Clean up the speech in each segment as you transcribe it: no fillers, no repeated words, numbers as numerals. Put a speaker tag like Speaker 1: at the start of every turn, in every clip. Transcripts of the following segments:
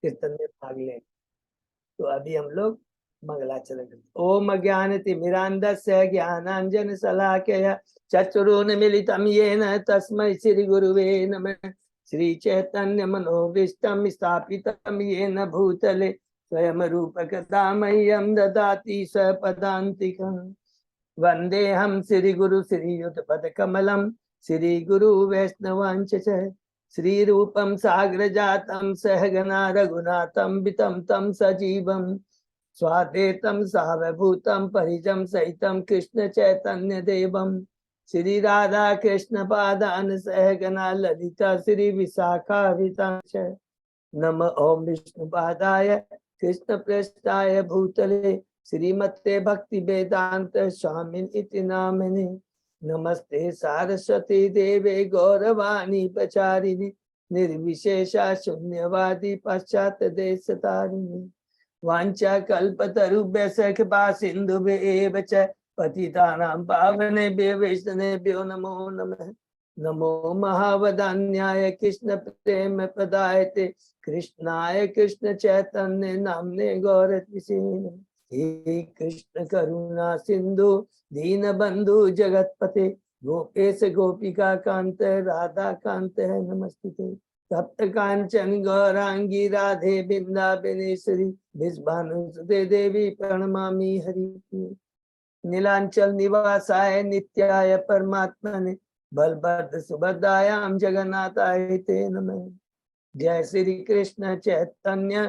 Speaker 1: कीर्तन में भाग लें। तो अभी हम लोग मंगलाचरण करते। ओम अज्ञानतिमिरान्धस्य ज्ञानाञ्जन शलाकया चक्षुरुन्मीलितं येन तस्मै श्री गुरुवे नमः। श्री चैतन्य मनोभीष्टं स्थापितं येन भूतले स्वयं रूपकदा मह्यं ददाति स्वपदान्तिकम्। वन्देऽहं श्री गुरु श्रीयुतपदकमलं श्री गुरु वैष्णवांच श्री रूपम साग्र जातम सहगना रघुनाथम वितम तम सजीवम स्वादेतम सावभूतम परिजम सहितम कृष्ण चैतन्य देवम श्री राधा कृष्ण पादान सहगना ललिता श्री विशाखावितांश। नम ओम विष्णुपादाय कृष्ण प्रेष्ठाय भूतले श्रीमते भक्ति वेदांत स्वामिन इति नामिने। नमस्ते सारस्वती देवे गौरवाणी प्रचारिणी निर्विशेषा शून्यवादी पश्चात देश तारिणी। वांछा कल्पतरुभ्यश्च कृपा सिन्धुभ्येव च पतितानां पावनेभ्यो वैष्णवेभ्यो नमो नमः। नमो महावदान्याय कृष्ण प्रेम प्रदायते कृष्णाय कृष्ण चैतन्य नामने गौरतिसे। हे कृष्ण करुणा सिंधु दीन बंधु जगतपते गोपेश गोपिका कांत राधा कांत है नमस्ते। तप्त कांचन गौरांगी राधे बिंदाबनेश्वरी विश्वानुसुते देवी प्रणमामि हरि। नीलांचल निवासाय नित्याय परमात्मने बलभद्र सुभद्रायां जगन्नाथाय ते नमः। जय श्री कृष्ण चैतन्य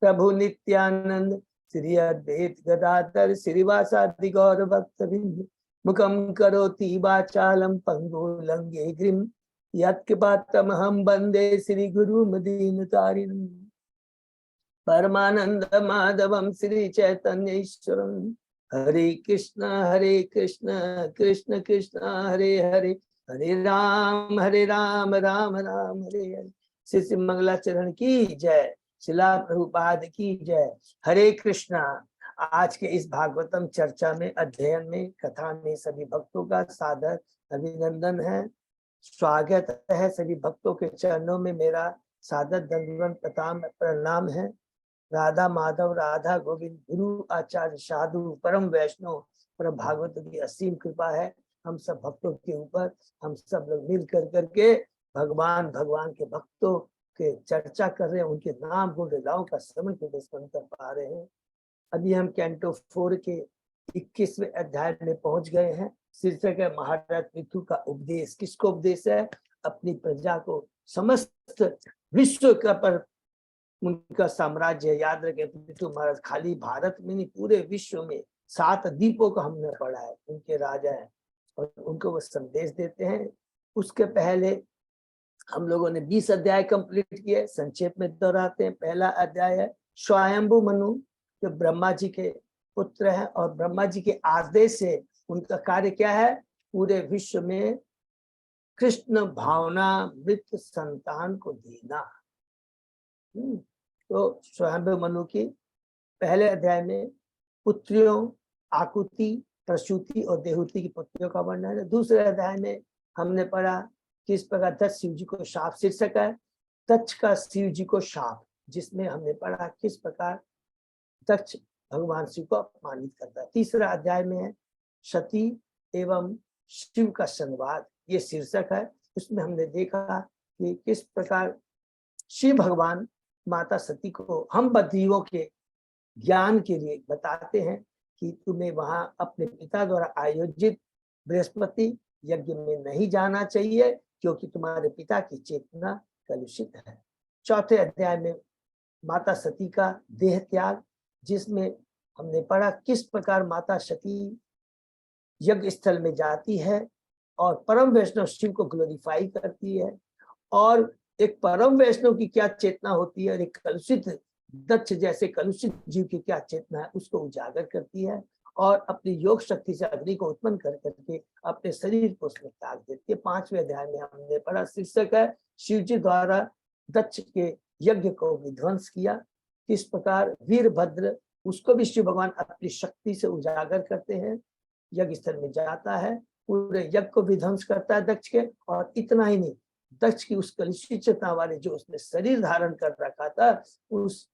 Speaker 1: प्रभु नित्यानंद श्री अद्वैत गदाधर श्रीवासादि गौर भक्तवृंद। मुखम करोति वाचालम पंगुलंगे गिरिम यत्कृपातमहं वन्दे श्री गुरु दीनतारिणम्। परमानंद माधवम श्री चैतन्य ईश्वरम। हरे कृष्ण कृष्ण कृष्ण हरे हरे हरे राम राम राम हरे हरे। श्री मंगलाचरण की जय। शिला प्रभुपाद की जय। हरे कृष्णा। आज के इस भागवतम चर्चा में अध्ययन में कथा में सभी भक्तों का सादर अभिनंदन है, स्वागत है। सभी भक्तों के चरणों में मेरा सादर दंडवत प्रणाम है। राधा माधव राधा गोविंद गुरु आचार्य साधु परम वैष्णव परम भागवत की असीम कृपा है हम सब भक्तों के ऊपर। हम सब लोग मिल कर करके भगवान के भक्तों के चर्चा कर रहे हैं, उनके नाम गुण लीलाओं का श्रवण कर पा रहे हैं। अभी हम कैंटो 4 के 21वें अध्याय में पहुंच गए हैं। शीर्षक है महाराज पृथु का उपदेश। किसको उपदेश है? अपनी प्रजा को, समस्त विश्व का पर उनका साम्राज्य। याद रखे पृथु महाराज खाली भारत में नहीं, पूरे विश्व में 7 द्वीपों को हमने पढ़ा है, उनके राजा हैं और उनको वो संदेश देते हैं। उसके पहले हम लोगों ने 20 अध्याय कंप्लीट किए। संक्षेप में दोहराते हैं। पहला अध्याय है स्वयंभू मनु, जो ब्रह्मा जी के पुत्र हैं और ब्रह्मा जी के आदेश से उनका कार्य क्या है? पूरे विश्व में कृष्ण भावना मृत संतान को देना। तो स्वयंभू मनु की पहले अध्याय में पुत्रियों आकुति, प्रसूति और देहूति की पुत्रियों का वर्णन है। दूसरे अध्याय में हमने पढ़ा किस प्रकार दक्ष शिव जी को शाप। शीर्षक है दक्ष का शिव जी को शाप, जिसमें हमने पढ़ा किस प्रकार दक्ष भगवान शिव को अपमानित करता है। तीसरा अध्याय में है सती एवं शिव का संवाद, ये शीर्षक है। उसमें हमने देखा कि किस प्रकार शिव भगवान माता सती को हम बद्रीयों के ज्ञान के लिए बताते हैं कि तुम्हें वहां अपने पिता द्वारा आयोजित बृहस्पति यज्ञ में नहीं जाना चाहिए, क्योंकि तुम्हारे पिता की चेतना कलुषित है। चौथे अध्याय में माता सती का देह त्याग, जिसमें हमने पढ़ा किस प्रकार माता सती यज्ञ स्थल में जाती है और परम वैष्णव शिव को ग्लोरीफाई करती है, और एक परम वैष्णव की क्या चेतना होती है और एक कलुषित दक्ष जैसे कलुषित जीव की क्या चेतना है उसको उजागर करती है, और अपनी योग शक्ति से अग्नि को उत्पन्न कर करके अपने शरीर को उसमें त्याग देती है। 5वें अध्याय में हमने पढ़ा शीर्षक है शिव जी द्वारा दक्ष के यज्ञ को विध्वंस किया। किस प्रकार वीरभद्र, उसको भी शिव भगवान अपनी शक्ति से उजागर करते हैं, यज्ञ स्थल में जाता है, पूरे यज्ञ को विध्वंस करता है दक्ष के। और इतना ही नहीं, दक्ष की उस कलुषितता वाले जो उसने शरीर धारण कर रखा था, उस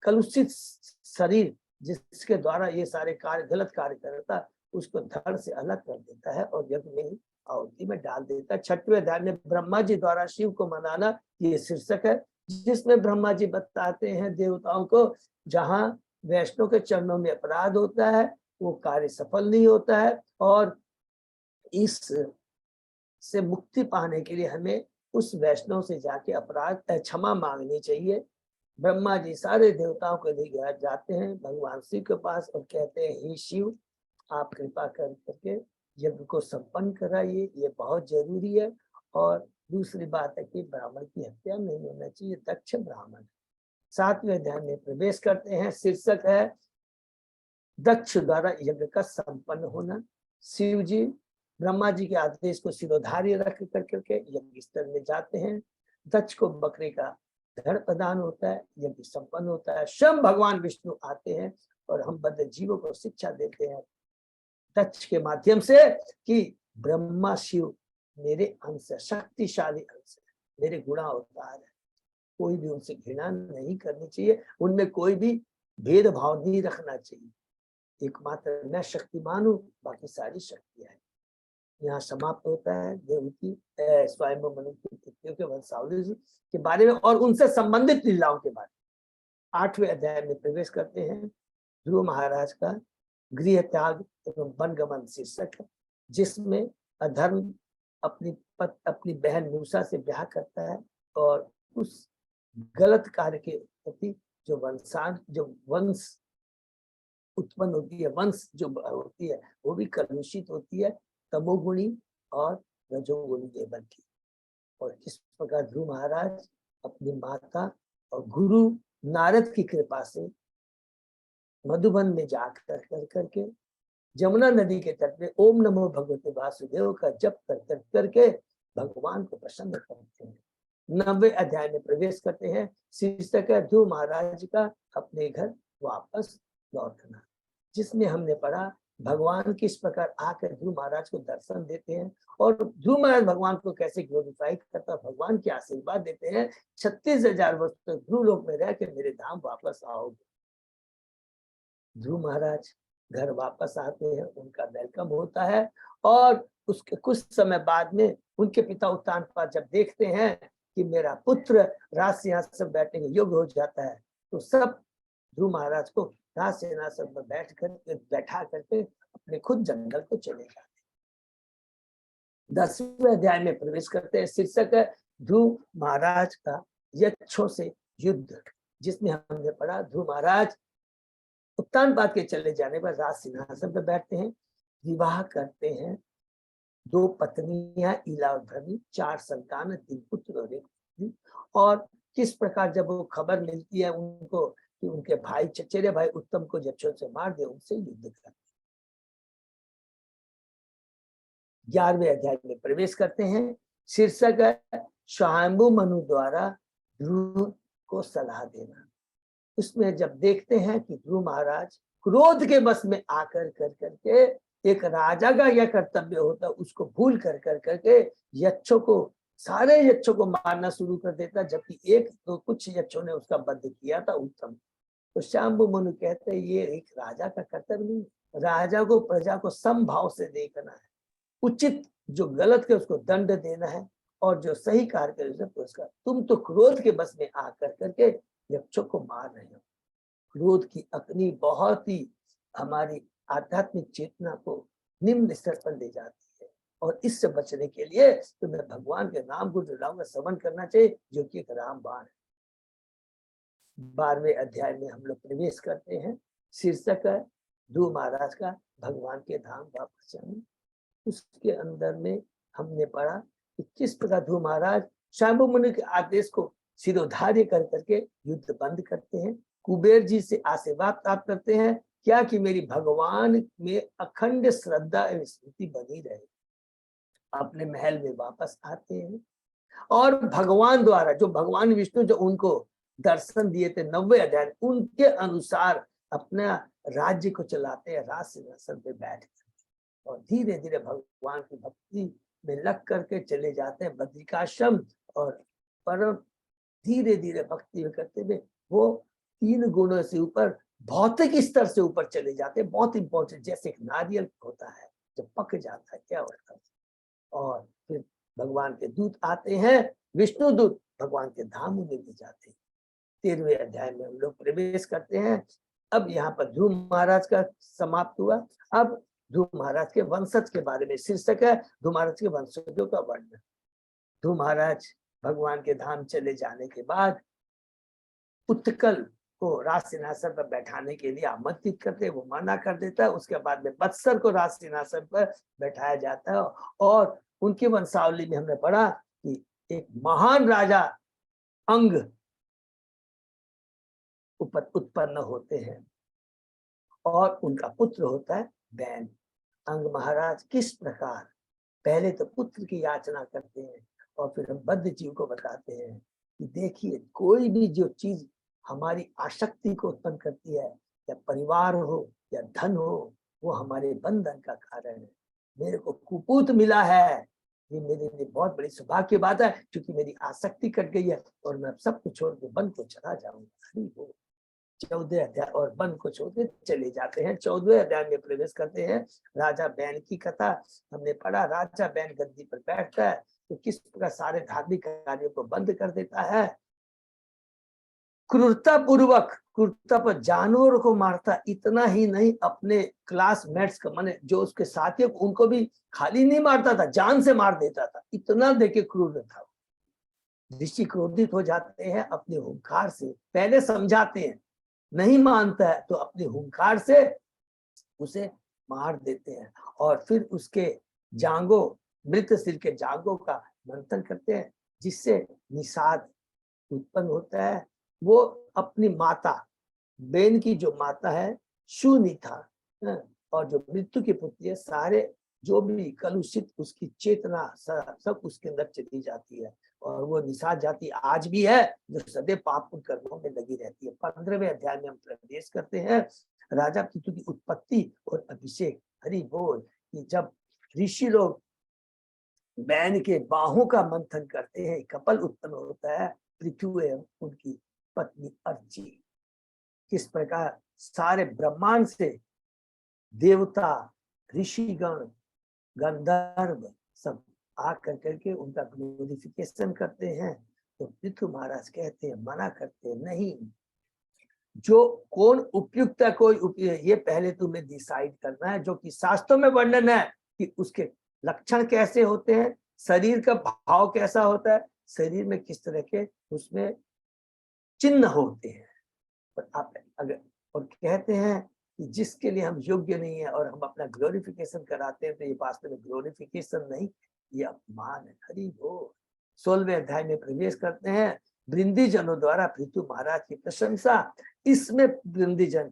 Speaker 1: कलुषित शरीर जिसके द्वारा ये सारे कार्य गलत कार्य कर रहा था, उसको धड़ से अलग कर देता है और यज्ञ में ही आहुति में डाल देता है। 6वें अध्याय में ब्रह्मा जी द्वारा शिव को मनाना, ये शीर्षक है, जिसमें ब्रह्मा जी बताते हैं देवताओं को जहां वैष्णव के चरणों में अपराध होता है वो कार्य सफल नहीं होता है, और इस से मुक्ति पाने के लिए हमें उस वैष्णव से जाके अपराध क्षमा मांगनी चाहिए। ब्रह्मा जी सारे देवताओं को लेकर जाते हैं भगवान शिव के पास और कहते हैं, हे शिव, आप कृपा करके यज्ञ को संपन्न कराइए, ये बहुत जरूरी है। और दूसरी बात है कि ब्राह्मण की हत्या नहीं होना चाहिए, दक्ष ब्राह्मण। 7वें अध्याय में प्रवेश करते हैं, शीर्षक है दक्ष द्वारा यज्ञ का संपन्न होना। शिव जी ब्रह्मा जी के आदेश को सिरोधार्य रख करके यज्ञ स्थल में जाते हैं। दक्ष को बकरे का धड़ प्रदान होता है, यज्ञ संपन्न होता है। स्वयं भगवान विष्णु आते हैं और हम बद्ध जीवों को शिक्षा देते हैं दक्ष के माध्यम से कि ब्रह्मा शिव मेरे अंश है, शक्तिशाली अंश है, मेरे गुणावतार है, कोई भी उनसे घृणा नहीं करनी चाहिए, उनमें कोई भी भेदभाव नहीं रखना चाहिए। एकमात्र मैं शक्तिमान हूँ, बाकी सारी शक्तियां हैं। यहाँ समाप्त होता है देव की स्वयं मनु के वंशावली के बारे में और उनसे संबंधित लीलाओं के बारे में। 8वें अध्याय में प्रवेश करते हैं। ध्रुव महाराज का गृह त्याग एवं वनगमन शीर्षक है, जिसमें अधर्म अपनी बहन मूसा से ब्याह करता है और उस गलत कार्य के प्रति जो वंश उत्पन्न होती है, वंश जो होती है वो भी कलुषित होती है, तमोगुणी और रजोगुणी लेवल की। और किस प्रकार ध्रुव महाराज अपनी माता और गुरु नारद की कृपा से मधुबन में जाकर करके जमुना नदी के तट में ओम नमो भगवते वासुदेव का जप कर करके भगवान को प्रसन्न करते हैं। 90वें अध्याय में प्रवेश करते हैं, शीर्षक है ध्रुव महाराज का अपने घर वापस लौटना, जिसमें हमने पढ़ा भगवान किस प्रकार आकर ध्रुव महाराज को दर्शन देते हैं और ध्रुव महाराज भगवान को कैसे ग्लोरीफाई करता, भगवान के आशीर्वाद देते हैं 36,000 वर्ष तक ध्रुव लोक में रह के मेरे धाम वापस आओगे। ध्रुव महाराज घर वापस आते हैं, उनका वेलकम होता है और उसके कुछ समय बाद में उनके पिता उत्तानपाद जब देखते हैं कि मेरा पुत्र राज सिंहासन बैठने के योग्य हो जाता है, तो सब ध्रुव महाराज को राज सिंहासन पर बैठा करके अपने खुद जंगल को चले जाते। 10वें अध्याय में प्रवेश करते हैं, शीर्षक है ध्रुव महाराज का यक्षों से युद्ध, जिसमें हमने पढ़ा ध्रुव महाराज उत्तानपाद के चले जाने पर राज सिंहासन पर बैठते हैं, विवाह करते हैं, 2 पत्नियां ईला और भ्रमी, 4 संतान, 3 पुत्र और 1 पुत्री। और किस प्रकार जब वो खबर मिलती है उनको कि उनके भाई चचेरे भाई उत्तम को यक्षों से मार दे, उनसे युद्ध करते। 11वें अध्याय में प्रवेश करते हैं, शीर्षक है स्वयंभू मनु द्वारा ध्रुव को सलाह देना। उसमें जब देखते हैं कि ध्रुव महाराज क्रोध के बस में आकर करके एक राजा का यह कर्तव्य होता उसको भूल करके यक्षों को, सारे यक्षों को मारना शुरू कर देता, जबकि एक तो कुछ यक्षों ने उसका वध किया था उत्तम। तो शंभु मनु कहते हैं ये एक राजा का कर्तव्य नहीं, राजा को प्रजा को समभाव से देखना है, उचित जो गलत के उसको दंड देना है और जो सही कार्य करे उसे पुरस्कार। तुम तो क्रोध के बस में आकर करके यक्षों को मार रहे हो। क्रोध की अग्नि बहुत ही हमारी आध्यात्मिक चेतना को निम्न स्तर पर ले जाती है और इससे बचने के लिए तुम्हें भगवान के नाम को जुड़ाऊंगा श्रवण करना चाहिए, जो कि एक रामबाण है। 12वें अध्याय में हम लोग प्रवेश करते हैं, शीर्षक है ध्रुव महाराज का भगवान के धाम वापस जाना। उसके अंदर में हमने पढ़ा कि किस प्रकार ध्रुव महाराज शंभु मुनि के आदेश को सिरोधार्य कर करके युद्ध बंद करते हैं, कुबेर जी से आशीर्वाद प्राप्त करते हैं क्या कि मेरी भगवान में अखंड श्रद्धा एवं स्मृति बनी रहे। अपने महल में वापस आते हैं और भगवान द्वारा जो भगवान विष्णु जो उनको दर्शन दिए थे 90वें अध्याय, उनके अनुसार अपना राज्य को चलाते हैं राज सिंहासन पे बैठ कर और धीरे धीरे भगवान की भक्ति में लग करके चले जाते हैं बद्रिकाश्रम, और परम धीरे धीरे भक्ति में करते हुए वो 3 गुणों से ऊपर, भौतिक स्तर से ऊपर चले जाते हैं। बहुत इंपॉर्टेंट, जैसे एक नारियल होता है जब पक जाता है क्या होता है, और फिर भगवान के दूत आते हैं, विष्णु दूत भगवान के धाम में ले जाते हैं। 13वें अध्याय में हम लोग प्रवेश करते हैं। अब यहाँ पर ध्रुव महाराज का समाप्त हुआ। अब ध्रुव महाराज के वंशज के बारे में शीर्षक है, ध्रुव महाराज के वंशजों का वर्णन। ध्रुव महाराज भगवान के धाम चले जाने के बाद उत्कल को राज सिंहासन पर बैठाने के लिए आमंत्रित करते, वो मना कर देता है। उसके बाद में बत्सर को राज सिंहासन पर बैठाया जाता है, और उनकी वंशावली में हमने पढ़ा कि एक महान राजा अंग उत्पन्न होते हैं, और उनका पुत्र होता है बैन। अंग महाराज किस प्रकार पहले तो पुत्र की याचना करते हैं, और फिर हम बद्ध जीव को बताते हैं कि देखिए, कोई भी जो चीज हमारी आसक्ति को उत्पन्न करती है, या परिवार हो या धन हो, वो हमारे बंधन का कारण है। मेरे को कुपूत मिला है, ये मेरे लिए बहुत बड़ी सौभाग्य की बात है, क्योंकि मेरी आसक्ति कट गई है, और मैं सब कुछ छोड़ के वन को चला जाऊंगा। 14 अध्याय, और वन को छोड़ के चले जाते हैं। 14वें अध्याय में प्रवेश करते हैं। राजा बैन की कथा हमने पढ़ा। राजा बैन गद्दी पर बैठता है तो किस प्रकार सारे धार्मिक कार्यों को बंद कर देता है, क्रूरता पूर्वक, क्रूरता पर जानवरों को मारता। इतना ही नहीं, अपने क्लासमेट्स को, माने जो उसके साथियों, उनको भी खाली नहीं मारता था, जान से मार देता था। इतना देखे क्रूर था। ऋषि क्रोधित हो जाते हैं, अपने हुंकार से पहले समझाते हैं, नहीं मानता है तो अपने हुंकार से उसे मार देते हैं, और फिर उसके जांगों, मृत सिर के जांगों का मंथन करते हैं, जिससे निषाद उत्पन्न होता है। वो अपनी माता, बेन की जो माता है शूनिथा, और जो मृत्यु की पुत्री है, सारे जो भी कलुषित उसकी चेतना सब उसके अंदर चली जाती है, और वो निषाद जाति आज भी है जो सदैव पाप कर्मों में लगी रहती है। 15वें अध्याय में हम प्रवेश करते हैं। राजा पृथु की उत्पत्ति और अभिषेक। हरि बोल। कि जब ऋषि लोग बैन के बाहों का मंथन करते हैं, कपल उत्पन्न होता है, पृथु एवं उनकी पत्नी अर्ची। किस प्रकार सारे ब्रह्मांड से देवता, ऋषिगण, गंधर्व सब आकर करके उनका ग्लोरिफिकेशन करते हैं। तो पृथु महाराज कहते हैं, मना करते हैं, नहीं, जो कौन उपयुक्त है, कोई ये पहले तुम्हें डिसाइड करना है। जो कि शास्त्रों में वर्णन है कि उसके लक्षण कैसे होते हैं, शरीर का भाव कैसा होता है, शरीर में किस तरह के उसमें चिन्ह होते हैं। और आप अगर और कहते हैं कि जिसके लिए हम योग्य नहीं है और हम अपना ग्लोरिफिकेशन कराते हैं, तो ये वास्तव में ग्लोरिफिकेशन नहीं, ये अपमान है। हरि बोल। 16वें अध्याय में प्रवेश करते हैं। वृंदीजनों द्वारा पृथु महाराज की प्रशंसा। इसमें वृंदीजन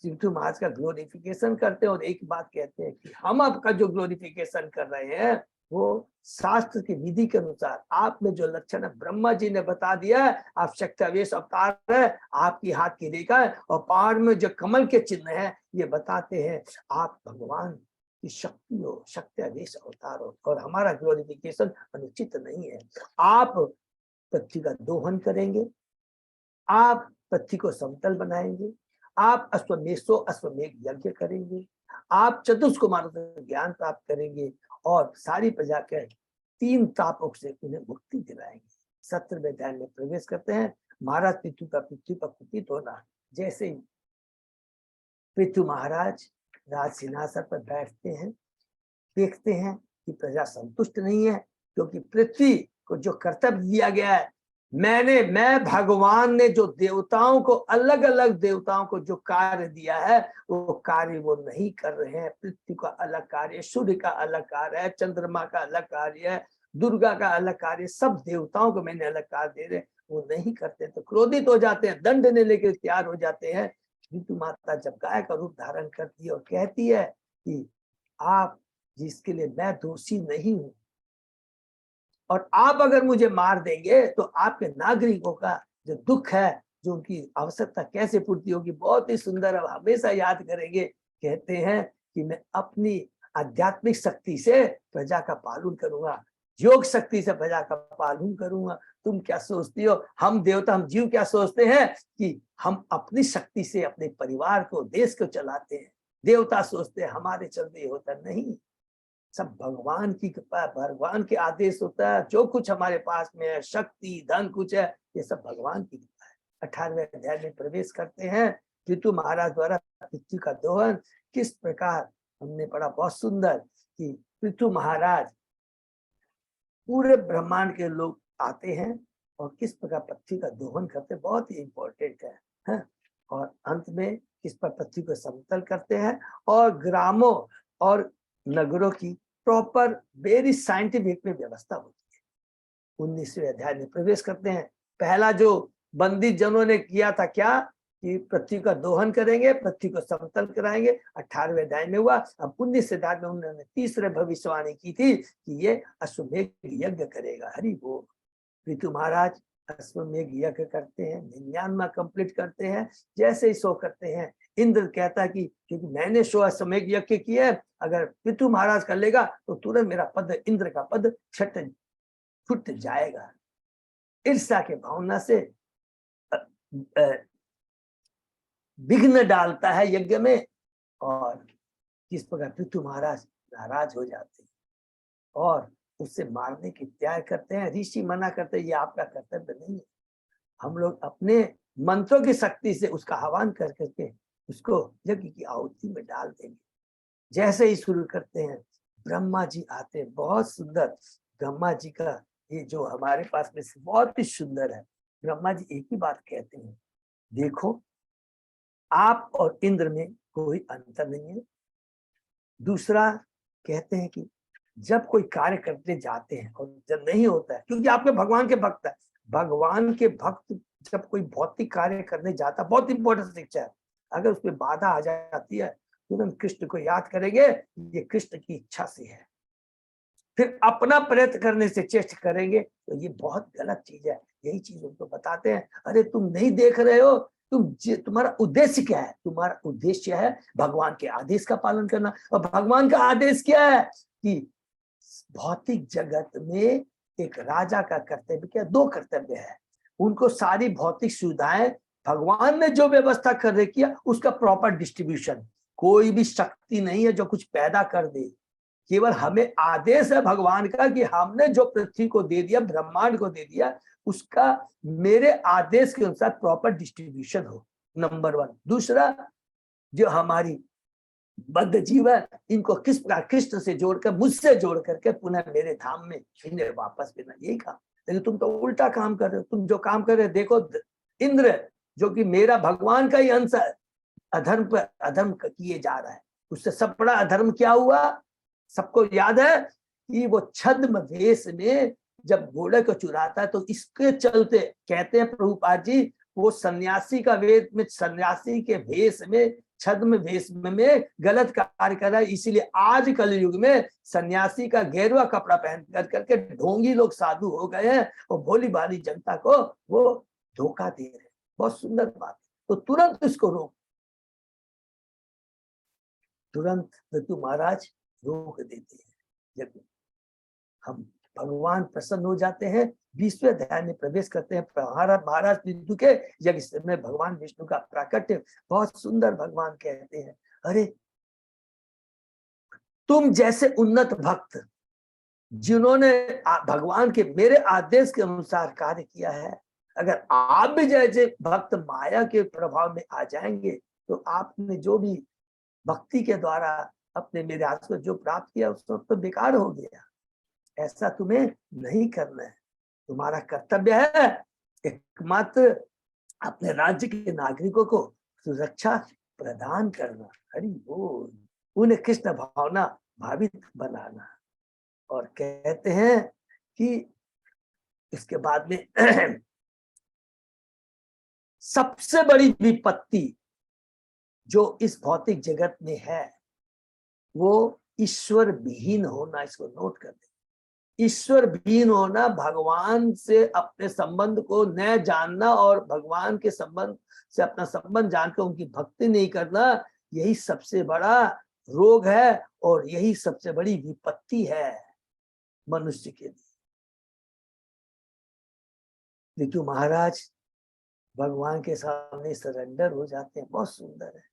Speaker 1: पृथु महाराज का ग्लोरिफिकेशन करते हैं, और एक बात कहते हैं कि हम आपका जो ग्लोरिफिकेशन कर रहे हैं वो शास्त्र की विधि के अनुसार, आप में जो लक्षण है ब्रह्मा जी ने बता दिया है। आप शक्तिवेश अवतार है, आपकी हाथ की रेखा है, और पहाड़ में जो कमल के चिन्ह है, ये बताते हैं आप भगवान की शक्ति हो, शक्तिवेश अवतार हो, और हमारा ग्लोरिफिकेशन अनुचित नहीं है। आप पृथ्वी का दोहन करेंगे, आप पृथ्वी को समतल बनाएंगे, आप अश्वमेघ यज्ञ करेंगे, आप चतुष्कुमारों से ज्ञान प्राप्त करेंगे, और सारी प्रजा के 3 तापों से उन्हें मुक्ति दिलाएंगे। 17वें अध्याय में प्रवेश करते हैं। महाराज पृथु का पृथ्वी पर कुपित होना। जैसे ही पृथु महाराज राज सिंहासन पर बैठते हैं, देखते हैं कि प्रजा संतुष्ट नहीं है, क्योंकि पृथ्वी को जो कर्तव्य दिया गया है, मैं भगवान ने जो देवताओं को, अलग अलग देवताओं को जो कार्य दिया है, वो कार्य वो नहीं कर रहे हैं। पृथ्वी का अलग कार्य, सूर्य का अलग कार्य है, चंद्रमा का अलग कार्य है, दुर्गा का अलग कार्य, सब देवताओं को मैंने अलग कार्य दे रहे, वो नहीं करते तो क्रोधित हो जाते हैं, दंड ने लेकर तैयार हो जाते हैं। ऋतु माता जब गाय का रूप धारण करती है और कहती है कि आप जिसके लिए मैं दोषी नहीं हूं, और आप अगर मुझे मार देंगे तो आपके नागरिकों का जो दुख है, जो उनकी आवश्यकता कैसे पूर्ति होगी। बहुत ही सुंदर, अब हमेशा याद करेंगे। कहते हैं कि मैं अपनी आध्यात्मिक शक्ति से प्रजा का पालन करूंगा, योग शक्ति से प्रजा का पालन करूंगा। तुम क्या सोचती हो, हम देवता, हम जीव क्या सोचते हैं कि हम अपनी शक्ति से अपने परिवार को, देश को चलाते हैं। देवता सोचते हैं हमारे चलते होता नहीं, सब भगवान की कृपा, भगवान के आदेश होता है। जो कुछ हमारे पास में है, शक्ति, धन, कुछ है, ये सब भगवान की कृपा है। 18वें अध्याय में प्रवेश करते हैं। पृथु महाराज द्वारा पृथ्वी का दोहन किस प्रकार हमने पढ़ा, बहुत सुंदर, कि पृथु महाराज, पूरे ब्रह्मांड के लोग आते हैं और किस प्रकार पृथ्वी का दोहन करते हैं, बहुत ही इंपॉर्टेंट है। और अंत में किस पर पृथ्वी को समतल करते हैं और ग्रामों और नगरों की प्रॉपर वेरी साइंटिफिक में व्यवस्था होती है। 19वें अध्याय में प्रवेश करते हैं। पहला जो बंदित जनों ने किया था क्या, कि पृथ्वी का दोहन करेंगे, पृथ्वी को समतल कराएंगे, 18वें अध्याय में हुआ। अब 19वें अध्याय में उन्होंने तीसरे भविष्यवाणी की थी कि ये अश्वमेघ यज्ञ करेगा। हरि बोल। पृथु महाराज अश्वमेघ यज्ञ करते हैं, 99 कंप्लीट करते हैं। जैसे ही सो करते हैं, इंद्र कहता है कि क्योंकि मैंने 100 अश्वमेघ यज्ञ किए हैं, अगर पृथु महाराज कर लेगा तो तुरंत मेरा पद, इंद्र का पद छूट जाएगा। ईर्ष्या के भावना से विघ्न डालता है यज्ञ में, और किस प्रकार पृथु महाराज नाराज हो जाते हैं और उससे मारने की त्याग करते हैं। ऋषि मना करते हैं, ये आपका कर्तव्य नहीं है। हम लोग अपने मंत्रों की शक्ति से उसका आह्वान कर करके उसको यज्ञ की आहुति में डाल देंगे। जैसे ही शुरू करते हैं, ब्रह्मा जी आते हैं। बहुत सुंदर ब्रह्मा जी का ये जो हमारे पास में बहुत ही सुंदर है। ब्रह्मा जी एक ही बात कहते हैं, देखो आप और इंद्र में कोई अंतर नहीं है। दूसरा कहते हैं कि जब कोई कार्य करने जाते हैं और जब नहीं होता है, क्योंकि आपके भगवान के भक्त है, भगवान के भक्त जब कोई भौतिक कार्य करने जाता, बहुत इंपॉर्टेंट शिक्षा है, अगर उसमें बाधा आ जाती है तुरंत कृष्ण को याद करेंगे, ये कृष्ण की इच्छा से है। फिर अपना प्रयत्न करने से चेष्ट करेंगे तो ये बहुत गलत चीज है। यही चीज उनको बताते हैं, अरे तुम नहीं देख रहे हो, तुम्हारा उद्देश्य क्या है? तुम्हारा उद्देश्य है भगवान के आदेश का पालन करना। और भगवान का आदेश क्या है कि भौतिक जगत में एक राजा का कर्तव्य क्या, 2 कर्तव्य है। उनको सारी भौतिक सुविधाएं भगवान ने जो व्यवस्था कर रखी है उसका प्रॉपर डिस्ट्रीब्यूशन। कोई भी शक्ति नहीं है जो कुछ पैदा कर दे, केवल हमें आदेश है भगवान का कि हमने जो पृथ्वी को दे दिया, ब्रह्मांड को दे दिया, उसका मेरे आदेश के अनुसार प्रॉपर डिस्ट्रीब्यूशन हो, नंबर 1। दूसरा, जो हमारी बद्ध जीव है, इनको किस प्रकार कृष्ण से जोड़कर, मुझसे जोड़ करके पुनः मेरे धाम में इन्हें वापस देना, यही काम। लेकिन तुम तो उल्टा काम कर रहे हो। तुम जो काम कर रहे हो, देखो इंद्र जो कि मेरा भगवान का ही अंश है, अधर्म पर अधर्म किए जा रहा है। उससे सब बड़ा अधर्म क्या हुआ, सबको याद है कि वो छद्म वेश में जब घोड़े को चुराता है, तो इसके चलते कहते हैं प्रभुपाद जी, वो सन्यासी का वेश में, सन्यासी के वेश में, छद्म वेश में गलत कार्य कर रहा है। इसीलिए आज कलयुग में सन्यासी का गेरुआ कपड़ा पहन कर करके ढोंगी लोग साधु हो गए हैं और भोली भाली जनता को वो धोखा दे रहे हैं। बहुत सुंदर बात है। तो तुरंत इसको रोक, तुरंत पृथु महाराज रोक देते हैं। जब हम भगवान प्रसन्न हो जाते हैं, 20वें अध्याय में प्रवेश करते हैं। महाराज पृथु के यज्ञ में भगवान विष्णु का प्राकट्य, बहुत सुंदर। भगवान कहते हैं, अरे तुम जैसे उन्नत भक्त जिन्होंने भगवान के मेरे आदेश के अनुसार कार्य किया है, अगर आप भी जैसे भक्त माया के प्रभाव में आ जाएंगे तो आपने जो भी भक्ति के द्वारा अपने मेरे आदेश को जो प्राप्त किया उस सब तो बेकार हो गया। ऐसा तुम्हें नहीं करना है। तुम्हारा कर्तव्य है एकमात्र अपने राज्य के नागरिकों को सुरक्षा प्रदान करना। हरि बोल। उन्हें कृष्ण भावना भावित बनाना। और कहते हैं कि इसके बाद में सबसे बड़ी विपत्ति जो इस भौतिक जगत में है वो ईश्वर विहीन होना। इसको नोट कर दे। ईश्वर विहीन होना, भगवान से अपने संबंध को न जानना और भगवान के संबंध से अपना संबंध जानकर उनकी भक्ति नहीं करना, यही सबसे बड़ा रोग है और यही सबसे बड़ी विपत्ति है मनुष्य के लिए। ऋतु महाराज भगवान के सामने सरेंडर हो जाते हैं, बहुत सुंदर है,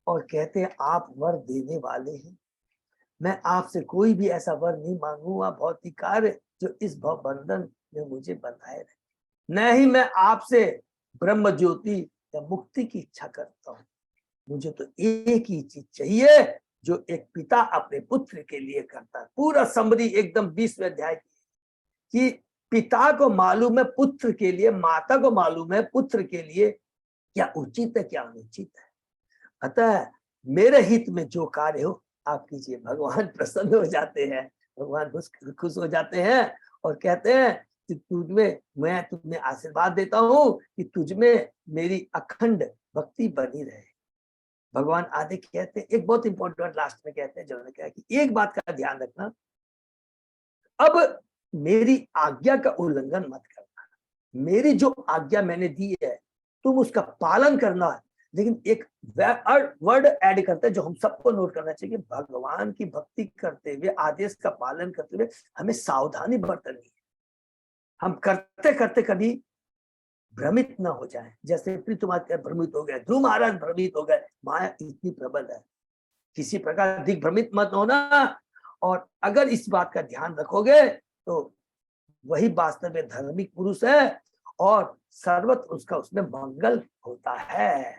Speaker 1: और कहते हैं आप वर देने वाले हैं, मैं आपसे कोई भी ऐसा वर नहीं मांगूंगा भौतिक कार्य जो इस भव बंधन में मुझे बनाए रहे, न ही मैं आपसे ब्रह्म ज्योति या मुक्ति की इच्छा करता हूँ। मुझे तो एक ही चीज चाहिए जो एक पिता अपने पुत्र के लिए करता है। पूरा समरी एकदम 20वें अध्याय की पिता को मालूम है पुत्र के लिए, माता को मालूम है पुत्र के लिए क्या उचित है क्या अनुचित है। अतः मेरे हित में जो कार्य हो आप कीजिए। भगवान प्रसन्न हो जाते हैं, भगवान खुश हो जाते हैं और कहते हैं कि तुझमें मैं तुम्हें आशीर्वाद देता हूँ कि तुझमें मेरी अखंड भक्ति बनी रहे। भगवान आदि कहते हैं, एक बहुत इंपॉर्टेंट लास्ट में कहते हैं, जिन्होंने कहा कि एक बात का ध्यान रखना, अब मेरी आज्ञा का उल्लंघन मत करना, मेरी जो आज्ञा मैंने दी है तुम उसका पालन करना। लेकिन एक वर्ड ऐड करते हैं जो हम सबको नोट करना चाहिए, भगवान की भक्ति करते हुए आदेश का पालन करते हुए हमें सावधानी बरतनी है। हम करते करते कभी भ्रमित न हो जाए, जैसे पृथ्वी भ्रमित हो गए, ध्रुव महाराज भ्रमित हो गए, माया इतनी प्रबल है, किसी प्रकार दिग्भ्रमित मत होना। और अगर इस बात का ध्यान रखोगे तो वही वास्तव में धार्मिक पुरुष है और सर्वत्र उसका उसमें मंगल होता है।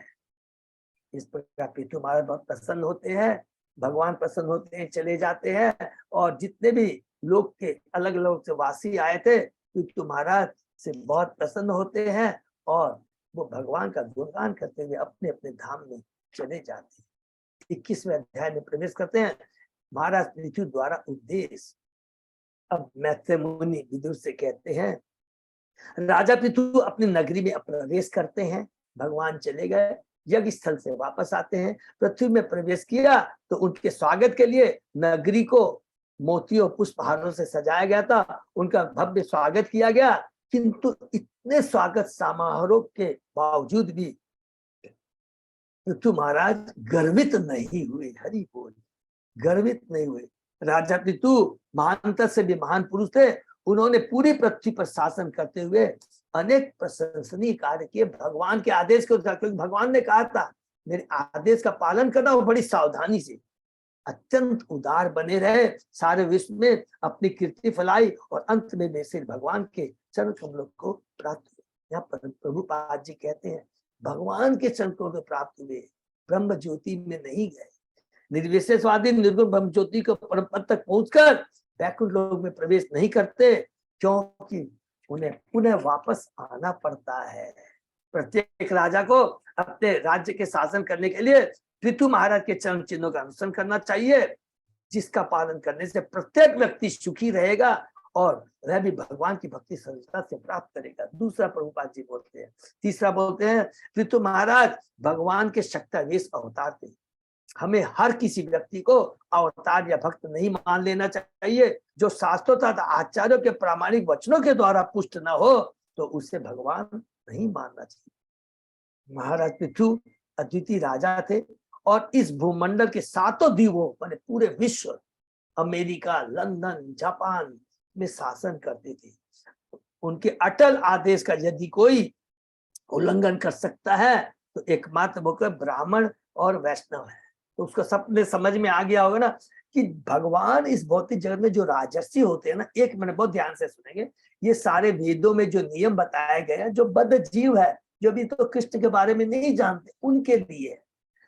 Speaker 1: इस प्रकार पृथ्वी महाराज बहुत प्रसन्न होते हैं, भगवान प्रसन्न होते हैं, चले जाते हैं। और जितने भी लोग के अलग अलग से वासी आए थे पृथ्वी महाराज से बहुत प्रसन्न होते हैं और वो भगवान का गुणगान करते हुए अपने अपने धाम में चले जाते हैं। 21वें अध्याय में प्रवेश करते हैं। महाराज पृथ्वी द्वारा उपदेश। अब मैत्रेय मुनि विदुर से कहते हैं, राजा पृथु अपनी नगरी में प्रवेश करते हैं, भगवान चले गए, यज्ञ स्थल से वापस आते हैं, पृथ्वी में प्रवेश किया तो उनके स्वागत के लिए नगरी को मोतियों पुष्पहारों से सजाया गया था, उनका भव्य स्वागत किया गया। किंतु इतने स्वागत समारोह के बावजूद भी पृथु महाराज गर्वित नहीं हुए। हरि बोल, गर्वित नहीं हुए। राजा पृथु महानता से भी महान पुरुष थे, उन्होंने पूरी पृथ्वी पर शासन करते हुए अनेक प्रशंसनीय कार्य किए भगवान के आदेश के अनुसार, क्योंकि भगवान ने कहा था मेरे आदेश का पालन करना, वो बड़ी सावधानी से अत्यंत उदार बने रहे, सारे विश्व में अपनी कीर्ति फैलाई और अंत में वे सिर भगवान के चरण कमलों को प्राप्त हुए। यहाँ पर प्रभुपाद जी कहते हैं भगवान के चरण कमलों को प्राप्त हुए, ब्रह्म ज्योति में नहीं गए, निर्विशेषवादी निर्गुण ब्रह्म ज्योति को परम पद तक पहुंचकर वैकुंठ लोक में प्रवेश नहीं करते, क्योंकि उन्हें पुनः वापस आना पड़ता है। प्रत्येक राजा को अपने राज्य के शासन करने के लिए पृथु महाराज के चरण चिन्हों का अनुसरण करना चाहिए, जिसका पालन करने से प्रत्येक व्यक्ति सुखी रहेगा और वह भी भगवान की भक्ति सरलता से प्राप्त करेगा। दूसरा प्रभुपाद जी बोलते हैं, तीसरा बोलते हैं पृथु महाराज भगवान के शक्तावेश अवतार थे। हमें हर किसी व्यक्ति को अवतार या भक्त नहीं मान लेना चाहिए। जो शास्त्रों तथा आचार्यों के प्रामाणिक वचनों के द्वारा पुष्ट न हो तो उसे भगवान नहीं मानना चाहिए। महाराज पृथु अद्वितीय राजा थे और इस भूमंडल के 7 द्वीपों माने पूरे विश्व, अमेरिका, लंदन, जापान में शासन करते थे। उनके अटल आदेश का यदि कोई उल्लंघन कर सकता है तो एकमात्र होकर ब्राह्मण और वैष्णव है। तो उसको सबने समझ में आ गया होगा ना कि भगवान इस भौतिक जगत में जो राजर्षि होते हैं ना, एक मिनट बहुत ध्यान से सुनेंगे, ये सारे वेदों में जो नियम बताए गए हैं, जो बद्ध जीव है, जो भी तो कृष्ण के बारे में नहीं जानते, उनके लिए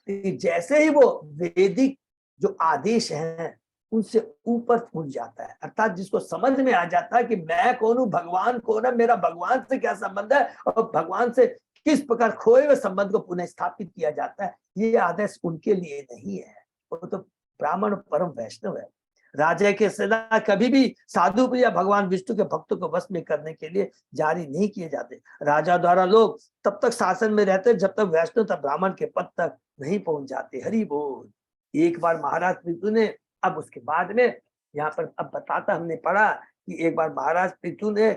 Speaker 1: जैसे ही वो वैदिक जो आदेश हैं उनसे ऊपर उठ जाता है, अर्थात जिसको समझ में आ जाता है कि मैं कौन हूँ, भगवान कौन है, मेरा भगवान से क्या संबंध है और भगवान से किस प्रकार खोए हुए संबंध को पुनः स्थापित किया जाता है, ये आदेश उनके लिए नहीं है। वो तो ब्राह्मण परम वैष्णव है। राजा के सेना कभी भी साधु या भगवान विष्णु के भक्तों को वश में करने के लिए जारी नहीं किए जाते। राजा द्वारा लोग तब तक शासन में रहते जब तक वैष्णव तथा ब्राह्मण के पद तक नहीं पहुंच जाते। हरि बोल। एक बार महाराज पृथु ने, अब उसके बाद में यहाँ पर अब बताता, हमने पढ़ा कि एक बार महाराज पृथु ने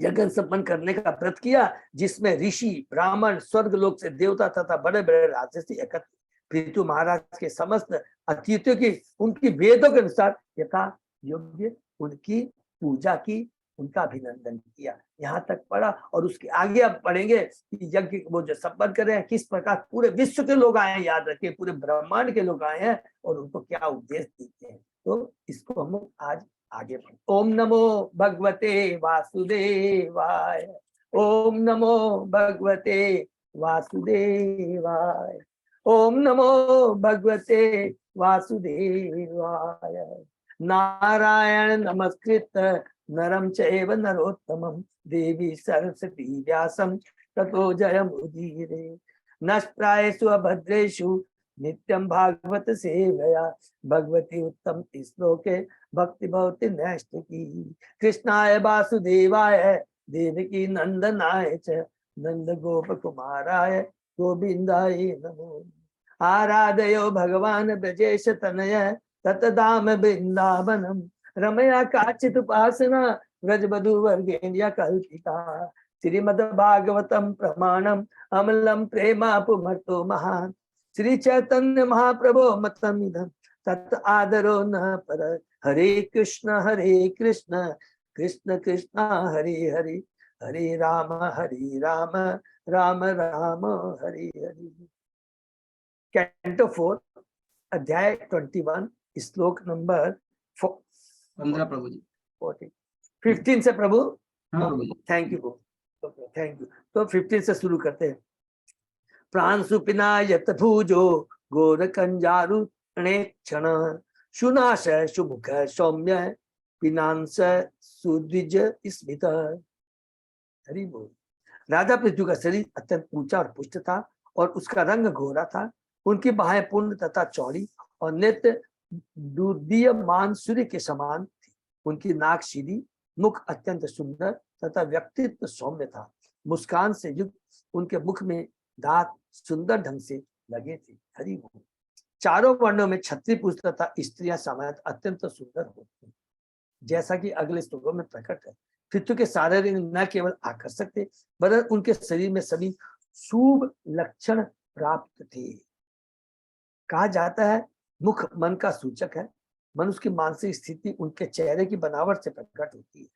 Speaker 1: यज्ञ संपन्न करने का व्रत किया, जिसमें ऋषि, ब्राह्मण, स्वर्ग लोक से देवता तथा बड़े बड़े राजर्षि एकत्र। पृथु महाराज के समस्त अतिथियों की उनकी वेदों के अनुसार यथा योग्य उनकी पूजा की, उनका अभिनंदन किया। यहाँ तक पढ़ा और उसके आगे अब पढ़ेंगे कि यज्ञ वो जो संपन्न कर रहे हैं किस प्रकार पूरे विश्व के लोग आए हैं, याद रखिए पूरे ब्रह्मांड के लोग आए हैं और उनको क्या उपदेश देते हैं। तो इसको हम लोग आज आगे बढ़े। ओम नमो भगवते वासुदेवाय, ओम नमो भगवते वासुदेवाय, ओम नमो भगवते वासुदेवाय। नारायण नमस्कृत नरम चैव नरोत्तमं देवी सरस्वती व्यासं ततो जयमुदीरये। नष्टायेषु अभद्रेषु नित्यं भागवत सेवया भगवती उत्तम श्लोके भक्ति भवति नैष्ठिकी। कृष्णाय वासुदेवाय देवकी नंदनाय च नंद गोप कुमाराय गोविंदाय नमो। आराधयो भगवान ब्रजेश तनय ततधाम वृंदावनम रमया काचित उपासना व्रजवधू वर्गेन्द्रिया कल्पिता। श्रीमद् भागवतम प्रमाणम अमलम प्रेमापुमर्तो महान श्री चैतन्य महाप्रभो मतमिदं तत् आदरो न पर। हरे कृष्ण कृष्ण कृष्ण हरे हरे, हरे राम राम राम हरे हरे। कैंटो 4 अध्याय 21 श्लोक नंबर
Speaker 2: 15 प्रभु जी
Speaker 1: 15 से प्रभु।
Speaker 2: हाँ Prabhu ji.
Speaker 1: Thank you thank you. तो 15 से शुरू करते हैं। प्राण सुपिना यत भुजो गोर कंजारु क्षण सुनाश सुमुख सौम्य पिनांस सुद्विज स्मित। हरि बोल। राजा पृथ्वी का शरीर अत्यंत ऊंचा और पुष्ट था और उसका रंग गोरा था। उनकी बाहें पूर्ण तथा चौड़ी और नेत्र दुर्दीयमान सूर्य के समान थी। उनकी नाक सीधी, मुख अत्यंत सुंदर तथा व्यक्तित्व सौम्य था। मुस्कान से युक्त उनके मुख में दांत सुंदर ढंग से लगे थे। हरि बोल। चारों वर्णों में क्षत्रिय पुरुष तथा स्त्रियां सामान्य अत्यंत सुंदर होती हैं, जैसा कि अगले श्लोकों में प्रकट है। पृथ्वी के सारे रंग न केवल आकर्षक थे वरन उनके शरीर में सभी शुभ लक्षण प्राप्त थे। कहा जाता है मुख मन का सूचक है। मनुष्य की मानसिक स्थिति उनके चेहरे की बनावट से प्रकट होती है।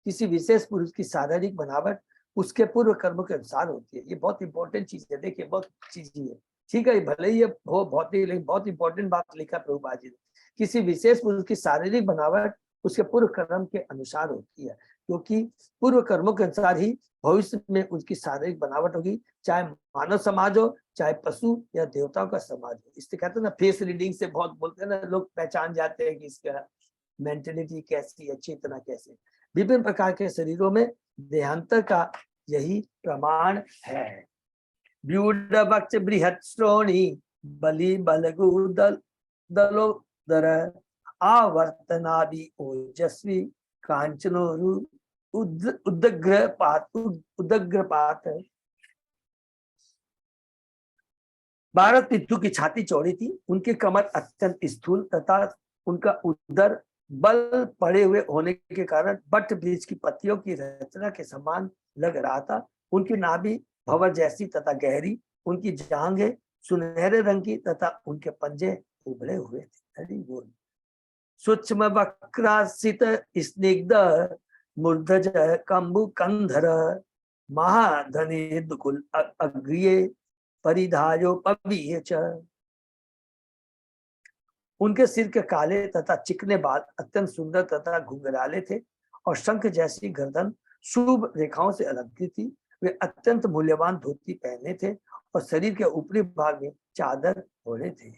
Speaker 1: किसी विशेष पुरुष की शारीरिक बनावट उसके पूर्व कर्मों के अनुसार होती है। ये बहुत इंपॉर्टेंट चीज है। देखिए बहुत चीज है, ठीक है, भले ही ये हो बहुत ही, लेकिन बहुत इंपॉर्टेंट बात लिखा प्रभुपाद जी ने। किसी विशेष पुरुष की शारीरिक बनावट उसके पूर्व कर्म के अनुसार होती है, क्योंकि पूर्व कर्मों के अनुसार ही भविष्य में उसकी शारीरिक बनावट होगी, चाहे मानव समाज हो चाहे पशु या देवताओं का समाज हो। इससे कहते हैं ना फेस रीडिंग से बहुत बोलते हैं ना लोग, पहचान जाते हैं कि इसका मेंटेलिटी कैसी है, चेतना कैसे। विभिन्न प्रकार के शरीरों में देहांतर का यही प्रमाण है। व्यूढ़ बृहत श्रोणी बलि बलगु दलोदर आवर्तनादि ओजस्वी कांचनोरु उदग्रपात। भारत पृथ्वी की छाती चौड़ी थी, उनकी कमर अत्यंत स्थूल तथा उनका उदर बल पड़े हुए होने के कारण बट बीज की पत्तियों की रचना के समान लग रहा था। उनकी नाभि भंवर जैसी तथा गहरी, उनकी जांघें सुनहरे रंग की तथा उनके पंजे उभरे हुए थे। हरि बोल। सूक्ष्म वक्रासित स्निग्ध मूर्धज कंबु कंधर महाधने दुकुल अग्रिये परिधायो पवीय च। उनके सिर के काले तथा चिकने बाल अत्यंत सुंदर तथा घुंघराले थे और शंख जैसी गर्दन शुभ रेखाओं से अलंकृत थी। वे अत्यंत मूल्यवान धोती पहने थे और शरीर के ऊपरी भाग में चादर ओढ़े थे।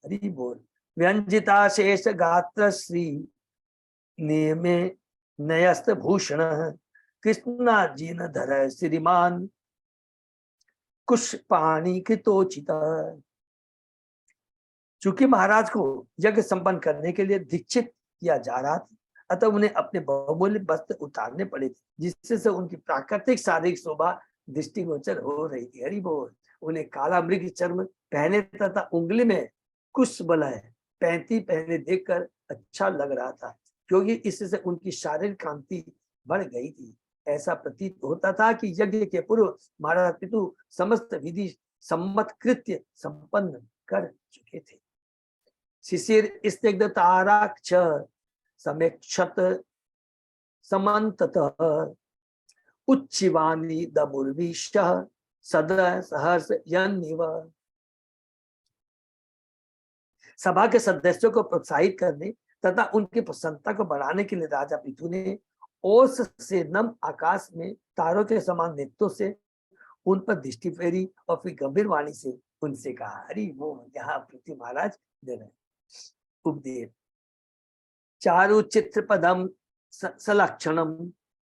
Speaker 1: हरि बोल। व्यंजिता शेष गात्र श्री नियमे नयस्त भूषण कृष्णा जीन धर श्रीमान कुशपाणी कृतोचिता। चूंकि महाराज को यज्ञ संपन्न करने के लिए दीक्षित किया जा रहा था, अतः उन्हें अपने बहुमूल्य वस्त्र उतारने पड़े थे, जिससे से उनकी प्राकृतिक शारीरिक शोभा दृष्टिगोचर हो रही थी। हरि बोल। उन्हें काला मृग चर्म पहने तथा उंगली में कुश बलय पैंती पहने देखकर अच्छा लग रहा था, क्योंकि इससे उनकी शारीरिक कांति बढ़ गई थी। ऐसा प्रतीत होता था कि यज्ञ के पूर्व महाराज पितु समस्त विधि सम्मत कृत्य संपन्न कर चुके थे। शिशिर स्निग्ध ताराक्ष समेक्षत समन्ततः उच्चवाणी दमुर्विशः सदा सहर्ष यन्निव। सभा के सदस्यों को प्रोत्साहित करने तथा उनकी प्रसन्नता को बढ़ाने के लिए राजा पृथु ने ओस से नम आकाश में तारों के समान नेत्रों से उन पर दृष्टि फेरी और फिर गंभीर वाणी से उनसे कहा, हरि वो यहाँ पृथ्वी महाराज दे रहे उपदेश। चारु चित्र पदम सलक्षणम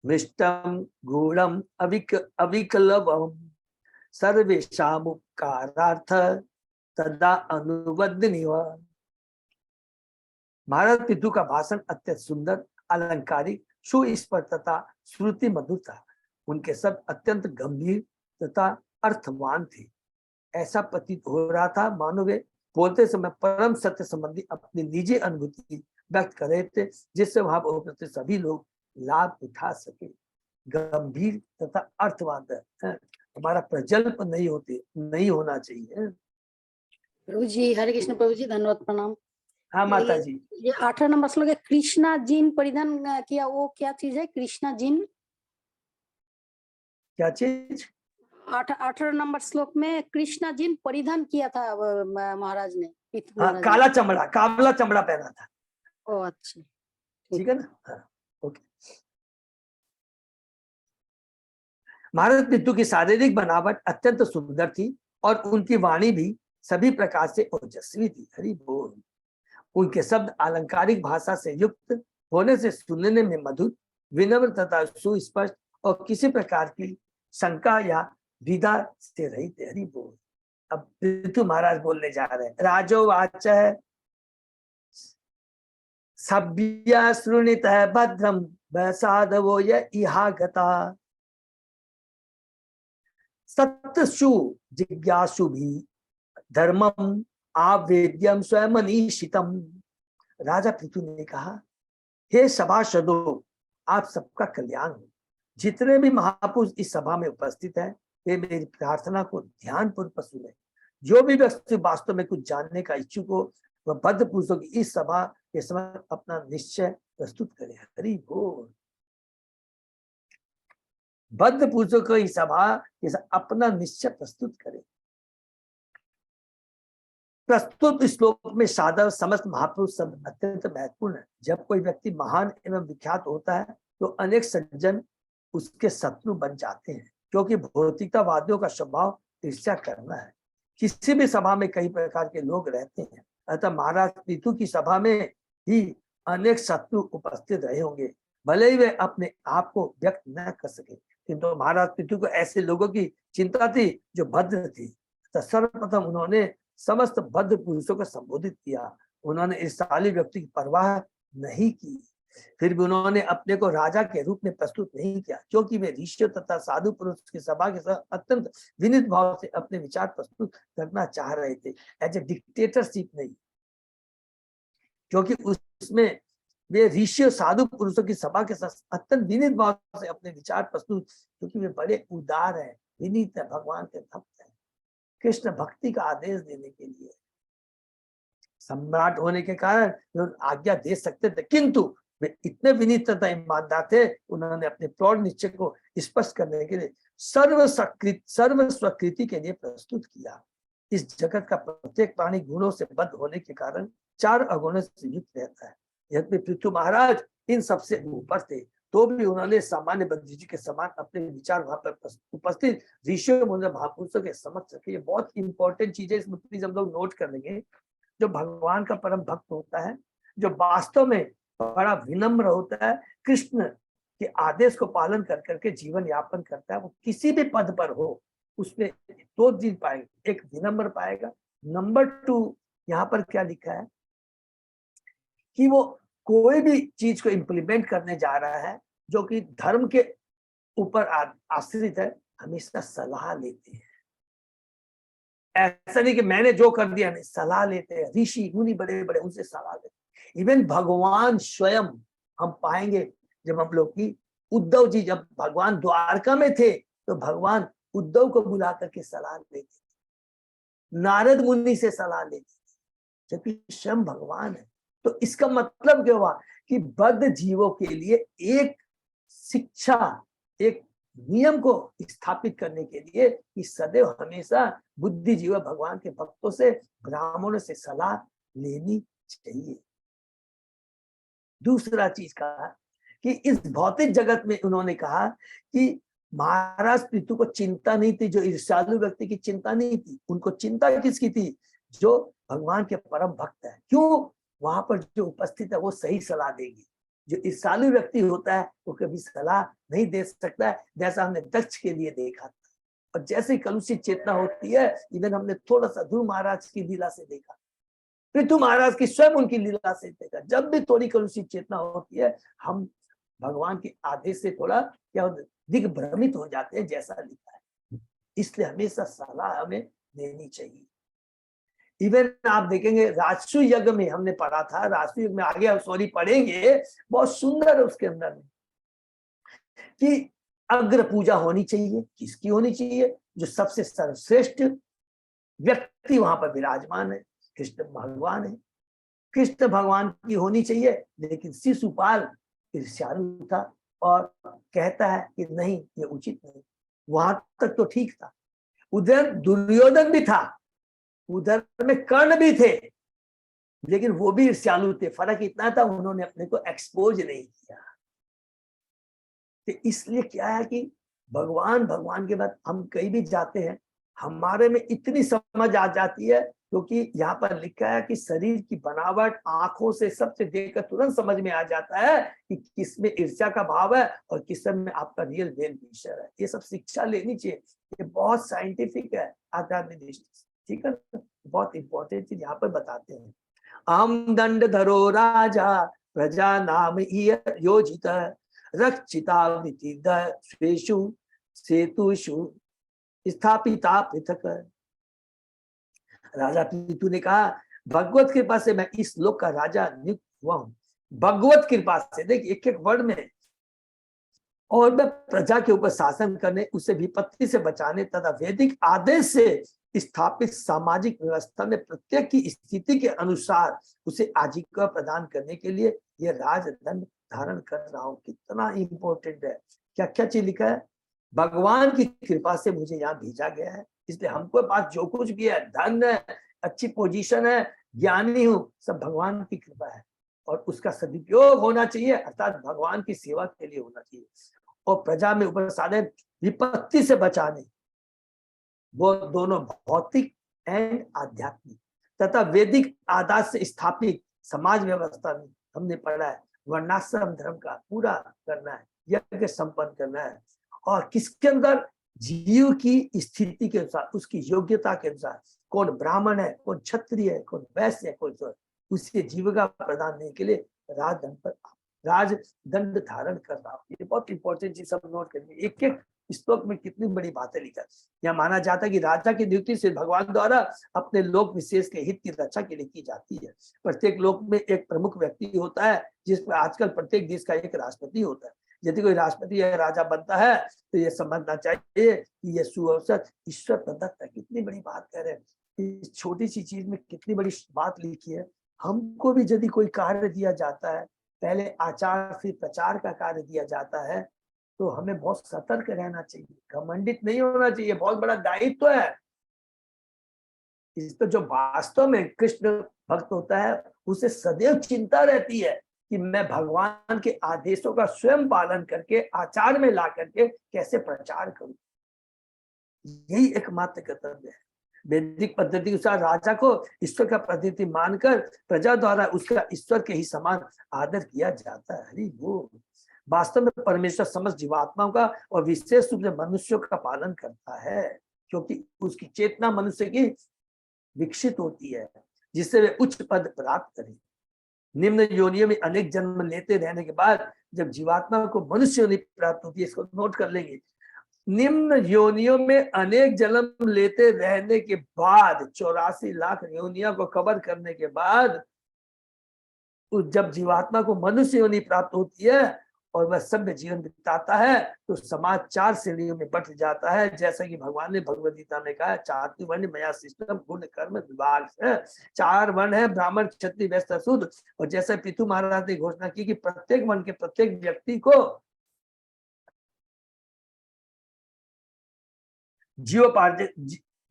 Speaker 1: मृष्टम गूढ़म अविकलवम सर्वेषाम उपकारार्थ तदा अनुवदनीय। महाराज पृथु का भाषण अत्यंत सुंदर, अलंकारिक, सुस्पष्ट तथा श्रुति मधुर था। उनके शब्द अत्यंत गंभीर तथा अर्थवान थे। ऐसा प्रतीत हो रहा था मानो वे बोलते समय परम सत्य संबंधी अपनी निजी अनुभूति व्यक्त कर रहे थे, जिससे वहां उपस्थित सभी लोग लाभ उठा सके। गंभीर तथा अर्थवान हमारा प्रजल्प नहीं होना चाहिए।
Speaker 3: प्रभु जी हरे कृष्ण। प्रभु जी धन्यवाद, प्रणाम।
Speaker 1: हाँ माता जी।
Speaker 3: ये 18 नंबर श्लोक है, कृष्णा जिन परिधान किया, वो क्या चीज है? कृष्णा जिन
Speaker 1: क्या चीज?
Speaker 3: 18 नंबर श्लोक में कृष्णा जिन परिधान किया था महाराज ने,
Speaker 1: हाँ, काला चमड़ा, काबला चमड़ा पहना था।
Speaker 3: ओ अच्छा,
Speaker 1: ठीक है ना। हाँ, ओके। महाराज पृथु की शारीरिक बनावट अत्यंत सुंदर थी और उनकी वाणी भी सभी प्रकार से ओजस्वी थी। हरि बोल। उनके शब्द अलंकारिक भाषा से युक्त होने से सुनने में मधुर, विनम्र तथा सुस्पष्ट और किसी प्रकार की शंका या द्विधा से रहित। हरि बोल। अब पृथु महाराज बोलने जा रहे हैं। राजोवाच सभ्य श्रुणित भद्रम वैसाधवो इहागता सत्यसु जिज्ञासु भी धर्मम आवेद्यम स्वयं मनीषितम। राजा पृथु ने कहा, हे सभासदों, आप सबका कल्याण हो। जितने भी महापुरुष इस सभा में उपस्थित हैं, वे मेरी प्रार्थना को ध्यान पूर्वक सुने। जो भी व्यक्ति वास्तव में कुछ जानने का इच्छुक हो, वह बद्ध पुरुषों की इस सभा के समय अपना निश्चय प्रस्तुत करे। हरि बोल। बद्ध पुरुषों को इस सभा के अपना निश्चय प्रस्तुत करे। प्रस्तुत श्लोक में साधव समस्त महापुरुष शब्द अत्यंत महत्वपूर्ण है। जब कोई व्यक्ति महान एवं विख्यात होता है तो अनेक सज्जन उसके शत्रु बन जाते हैं, क्योंकि भौतिकतावादियों का स्वभाव ईर्ष्या करना है। किसी भी सभा में कई प्रकार के लोग रहते हैं, अतः महाराज पृथु की सभा में ही अनेक शत्रु उपस्थित रहे होंगे, भले ही वे अपने आप को व्यक्त न कर सके, किंतु महाराज पृथु को ऐसे लोगों की चिंता थी जो भद्र थी। तो सर्वप्रथम उन्होंने समस्त बद्ध पुरुषों को संबोधित किया। उन्होंने इस साली व्यक्ति की परवाह नहीं की। फिर भी उन्होंने अपने को राजा के रूप में प्रस्तुत नहीं किया, क्योंकि वे ऋषियों तथा साधु पुरुष की सभा के साथ अत्यंत विनीत भाव से अपने विचार प्रस्तुत करना चाह रहे थे, एज ए डिक्टेटरशिप नहीं। क्योंकि उसमें वे ऋषियों साधु पुरुषों की सभा के साथ अत्यंत विनीत भाव से अपने विचार प्रस्तुत, क्योंकि वे बड़े उदार है, विनीत है, भगवान के भक्त है, कृष्ण भक्ति का आदेश देने के लिए सम्राट होने के कारण वे आज्ञा दे सकते थे, किंतु वे इतने विनीत तथा ईमानदार थे, उन्होंने अपने प्रौढ़ निश्चय को स्पष्ट करने के लिए सर्व स्वकृति के लिए प्रस्तुत किया। इस जगत का प्रत्येक प्राणी गुणों से बद्ध होने के कारण 4 अगुणों से युक्त रहता है। यद्यपि पृथु महाराज इन सबसे ऊपर थे, तो भी उन्होंने सामान्य बद्ध के समान अपने विचार वहां पर उपस्थित ऋषियों महापुरुषों के समक्ष रखे। ये बहुत इंपॉर्टेंट चीज है, इसमें प्लीज हम लोग नोट कर लेंगे। जो भगवान का परम भक्त होता है, जो वास्तव में बड़ा विनम्र होता है, कृष्ण के आदेश को पालन कर करके जीवन यापन करता है, वो किसी भी पद पर हो उसमें 2 चीज पाएगा, एक विनम्र पाएगा, नंबर 2 यहाँ पर क्या लिखा है कि वो कोई भी चीज को इम्प्लीमेंट करने जा रहा है जो कि धर्म के ऊपर आश्रित है, हमेशा सलाह लेते हैं। ऐसा नहीं कि मैंने जो कर दिया, नहीं, सलाह लेते हैं। ऋषि मुनि बड़े बड़े उनसे सलाह लेते हैं। इवन भगवान स्वयं हम पाएंगे, जब हम लोग की उद्धव जी जब भगवान द्वारका में थे तो भगवान उद्धव को बुला करके सलाह लेते, नारद मुनि से सलाह लेती थी, जबकि स्वयं भगवान है। तो इसका मतलब क्या हुआ कि बद्ध जीवों के लिए एक शिक्षा, एक नियम को स्थापित करने के लिए कि सदैव हमेशा बुद्धिजीवी भगवान के भक्तों से, ब्राह्मणों से सलाह लेनी चाहिए। दूसरा चीज कहा कि इस भौतिक जगत में उन्होंने कहा कि महाराज पृथु को चिंता नहीं थी, जो ईर्ष्यालु व्यक्ति की चिंता नहीं थी, उनको चिंता किसकी थी? जो भगवान के परम भक्त है। क्यों? वहां पर जो उपस्थित है वो सही सलाह देगी। जो ईर्ष्यालु व्यक्ति होता है वो कभी सलाह नहीं दे सकता है, जैसा हमने दक्ष के लिए देखा था। और जैसे ही कलुषित चेतना होती है, इवन हमने थोड़ा सा ध्रुव महाराज की लीला से देखा, पृथु महाराज की स्वयं उनकी लीला से देखा, जब भी थोड़ी कलुषित चेतना होती है, हम भगवान के आदेश से थोड़ा क्या दिग्भ्रमित हो जाते हैं, जैसा लिखा है। इसलिए हमेशा सलाह हमें देनी चाहिए। इवन आप देखेंगे राजसु यज्ञ में हमने पढ़ा था, राजसु यज्ञ में आगे सॉरी पढ़ेंगे, बहुत सुंदर है उसके अंदर में कि अग्र पूजा होनी चाहिए। किसकी होनी चाहिए? जो सबसे सर्वश्रेष्ठ व्यक्ति वहां पर विराजमान है, कृष्ण भगवान है। कृष्ण भगवान की होनी चाहिए, लेकिन शिशुपाल ईर्ष्यालु था और कहता है कि नहीं, ये उचित नहीं। वहां तक तो ठीक था। उधर दुर्योधन भी था, उधर में कर्ण भी थे, लेकिन वो भी ईर्ष्यालु थे। फर्क इतना था, उन्होंने अपने को एक्सपोज नहीं किया। तो इसलिए क्या है कि भगवान के बाद हम कहीं भी जाते हैं, हमारे में इतनी समझ आ जाती है, क्योंकि यहाँ पर लिखा है कि शरीर की बनावट आंखों से सबसे देखकर तुरंत समझ में आ जाता है कि किसमें ईर्ष्या का भाव है और किस में आपका रियल वेल विशर है। ये सब शिक्षा लेनी चाहिए, ये बहुत साइंटिफिक है आध्यात्मिक दृष्टि से, ठीक है। बहुत इंपॉर्टेंट चीज यहाँ पर बताते हैं। अहम दंड धरो राजा प्रजा नाम योजित रक्षिता स्वेषु सेतुषु स्थापिता पृथक। राजा पृथु ने कहा, भगवत कृपा से मैं इस लोक का राजा नियुक्त हुआ हूं। भगवत कृपा से, देखिए एक एक वर्ड में, और मैं प्रजा के ऊपर शासन करने, उसे विपत्ति से बचाने तथा वैदिक आदेश से स्थापित सामाजिक व्यवस्था में प्रत्येक की स्थिति के अनुसार उसे आजीविका प्रदान करने के लिए यह राजदंड धारण कर रहा हूं। कितना इंपॉर्टेंट है, क्या क्या चीज लिखा है? भगवान की कृपा से मुझे यहाँ भेजा गया है, इसलिए हमको पास जो कुछ भी है, धन है, अच्छी पोजीशन है, ज्ञानी हूँ, सब भगवान की कृपा है। और उसका सदुपयोग होना चाहिए, अर्थात भगवान की सेवा के लिए होना चाहिए। और प्रजा में ऊपर साधे विपत्ति से बचाने, वो दोनों भौतिक एंड आध्यात्मिक तथा वैदिक आदर्श से स्थापित समाज व्यवस्था में हमने पढ़ा है, वर्णाश्रम धर्म का पूरा करना है, यज्ञ संपन्न करना है। और किसके अंदर? जीव की स्थिति के अनुसार, उसकी योग्यता के अनुसार, कौन ब्राह्मण है, कौन क्षत्रिय है, कौन वैश्य है, कौन उसके जीविका प्रदान करने के लिए राजदंड धारण कर रहा हूं। ये बहुत इंपॉर्टेंट चीज, सब नोट करिए। एक एक श्लोक में कितनी बड़ी बातें लिखा है। यहाँ माना जाता है कि राजा की नियुक्ति से भगवान द्वारा अपने लोक विशेष के हित की रक्षा के लिए की जाती है। प्रत्येक लोक में एक प्रमुख व्यक्ति होता है, जिसमें आजकल प्रत्येक देश का एक राष्ट्रपति होता है। यदि कोई राष्ट्रपति या राजा बनता है तो ये समझना चाहिए कि ये सुअवसर ईश्वर प्रदत्त है। कितनी बड़ी बात कह रहे हैं, इस छोटी सी चीज में कितनी बड़ी बात लिखी है। हमको भी यदि कोई कार्य दिया जाता है, पहले आचार फिर प्रचार का कार्य दिया जाता है, तो हमें बहुत सतर्क रहना चाहिए, घमंडित नहीं होना चाहिए। बहुत बड़ा दायित्व है। इस तो जो वास्तव में कृष्ण भक्त होता है, उसे सदैव चिंता रहती है कि मैं भगवान के आदेशों का स्वयं पालन करके आचार में ला करके कैसे प्रचार करूं। यही एकमात्र कर्तव्य है। वैदिक पद्धति के अनुसार राजा को ईश्वर का प्रतिनिधि मानकर प्रजा द्वारा उसका ईश्वर के ही समान आदर किया जाता है। हरि बोल। वास्तव में परमेश्वर समस्त जीवात्माओं का और विशेष रूप से मनुष्यों का पालन करता है, क्योंकि उसकी चेतना मनुष्य की विकसित होती है, जिससे वे उच्च पद प्राप्त करें। निम्न योनियों में अनेक जन्म लेते रहने के बाद जब जीवात्मा को मनुष्य योनि प्राप्त होती है, इसको नोट कर लेंगे। निम्न योनियों में अनेक जन्म लेते रहने के बाद, 84 लाख योनियों को कवर करने के बाद, जब जीवात्मा को मनुष्य योनि प्राप्त होती है और वह सभ्य जीवन बिताता है तो समाज 4 श्रेणियों में बंट जाता है, जैसा कि भगवान ने भगवद गीता में कहा है, 4 वर्ण मया सिस्टम गुण कर्म विभाग है। 4 वर्ण है, ब्राह्मण क्षत्रिय वैश्य शूद्र। और जैसा पृथु महाराज ने घोषणा की कि प्रत्येक वर्ण के प्रत्येक व्यक्ति को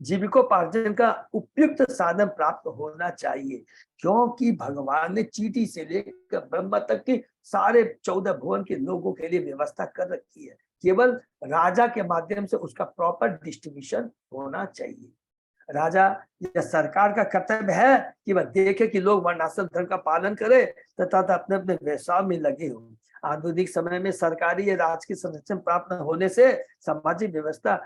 Speaker 1: जीविकोपार्जन का उपयुक्त साधन प्राप्त होना चाहिए, क्योंकि भगवान ने चींटी से लेकर ब्रह्मा तक के सारे 14 भुवन के लोगों के लिए व्यवस्था कर रखी है। केवल राजा के माध्यम से उसका प्रॉपर डिस्ट्रीब्यूशन होना चाहिए। राजा या सरकार का कर्तव्य है कि वह देखे कि लोग वर्णाश्रम धर्म का पालन करें तथा अपने अपने व्यवसाय में लगे हों। आधुनिक समय में सरकारी या राजकीय संरक्षण प्राप्त न होने से सामाजिक व्यवस्था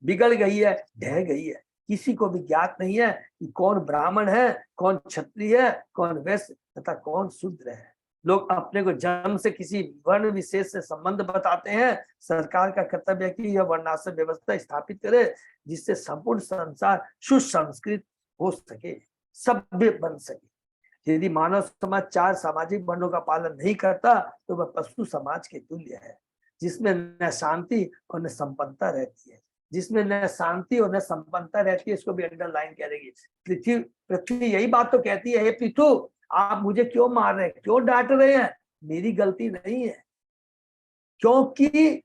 Speaker 1: बिगड़ गई है, ढह गई है। किसी को भी ज्ञात नहीं है कि कौन ब्राह्मण है, कौन क्षत्रिय है, कौन वैश्य तथा कौन शूद्र है। लोग अपने को जन्म से किसी वर्ण विशेष से संबंध बताते हैं। सरकार का कर्तव्य है कि यह वर्णाश्रम व्यवस्था स्थापित करे, जिससे संपूर्ण संसार सुसंस्कृत हो सके, सभ्य बन सके। यदि मानव समाज 4 सामाजिक वर्णों का पालन नहीं करता तो वह पशु समाज के तुल्य है, जिसमें न शांति और न संपन्नता रहती है। जिसमें न शांति और न संपन्नता रहती है, इसको भी अंडरलाइन करेगी। पृथ्वी यही बात तो कहती है, हे पृथु, आप मुझे क्यों मार रहे हैं, क्यों डांट रहे हैं? मेरी गलती नहीं है, क्योंकि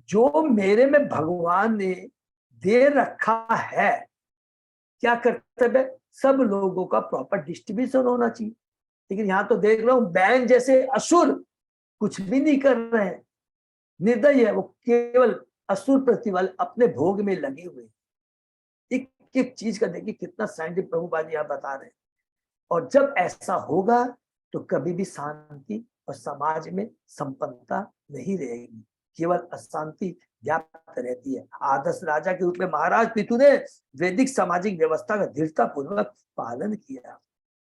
Speaker 1: जो मेरे में भगवान ने दे रखा है, क्या कर्तव्य है? सब लोगों का प्रॉपर डिस्ट्रीब्यूशन होना चाहिए। लेकिन यहाँ तो देख रहा हूं बैन जैसे असुर कुछ भी नहीं कर रहे हैं, निर्दयी है वो, केवल असुर प्रतिबल अपने भोग में लगे हुए। एक एक चीज का देखिए कितना साइंटिफिक प्रभुपाद यहाँ बता रहे हैं। और जब ऐसा होगा तो कभी भी शांति और समाज में संपन्नता नहीं रहेगी, केवल अशांति व्याप्त रहती है। आदर्श राजा के रूप में महाराज पृथु ने वैदिक सामाजिक व्यवस्था का दृढ़ता पूर्वक पालन किया।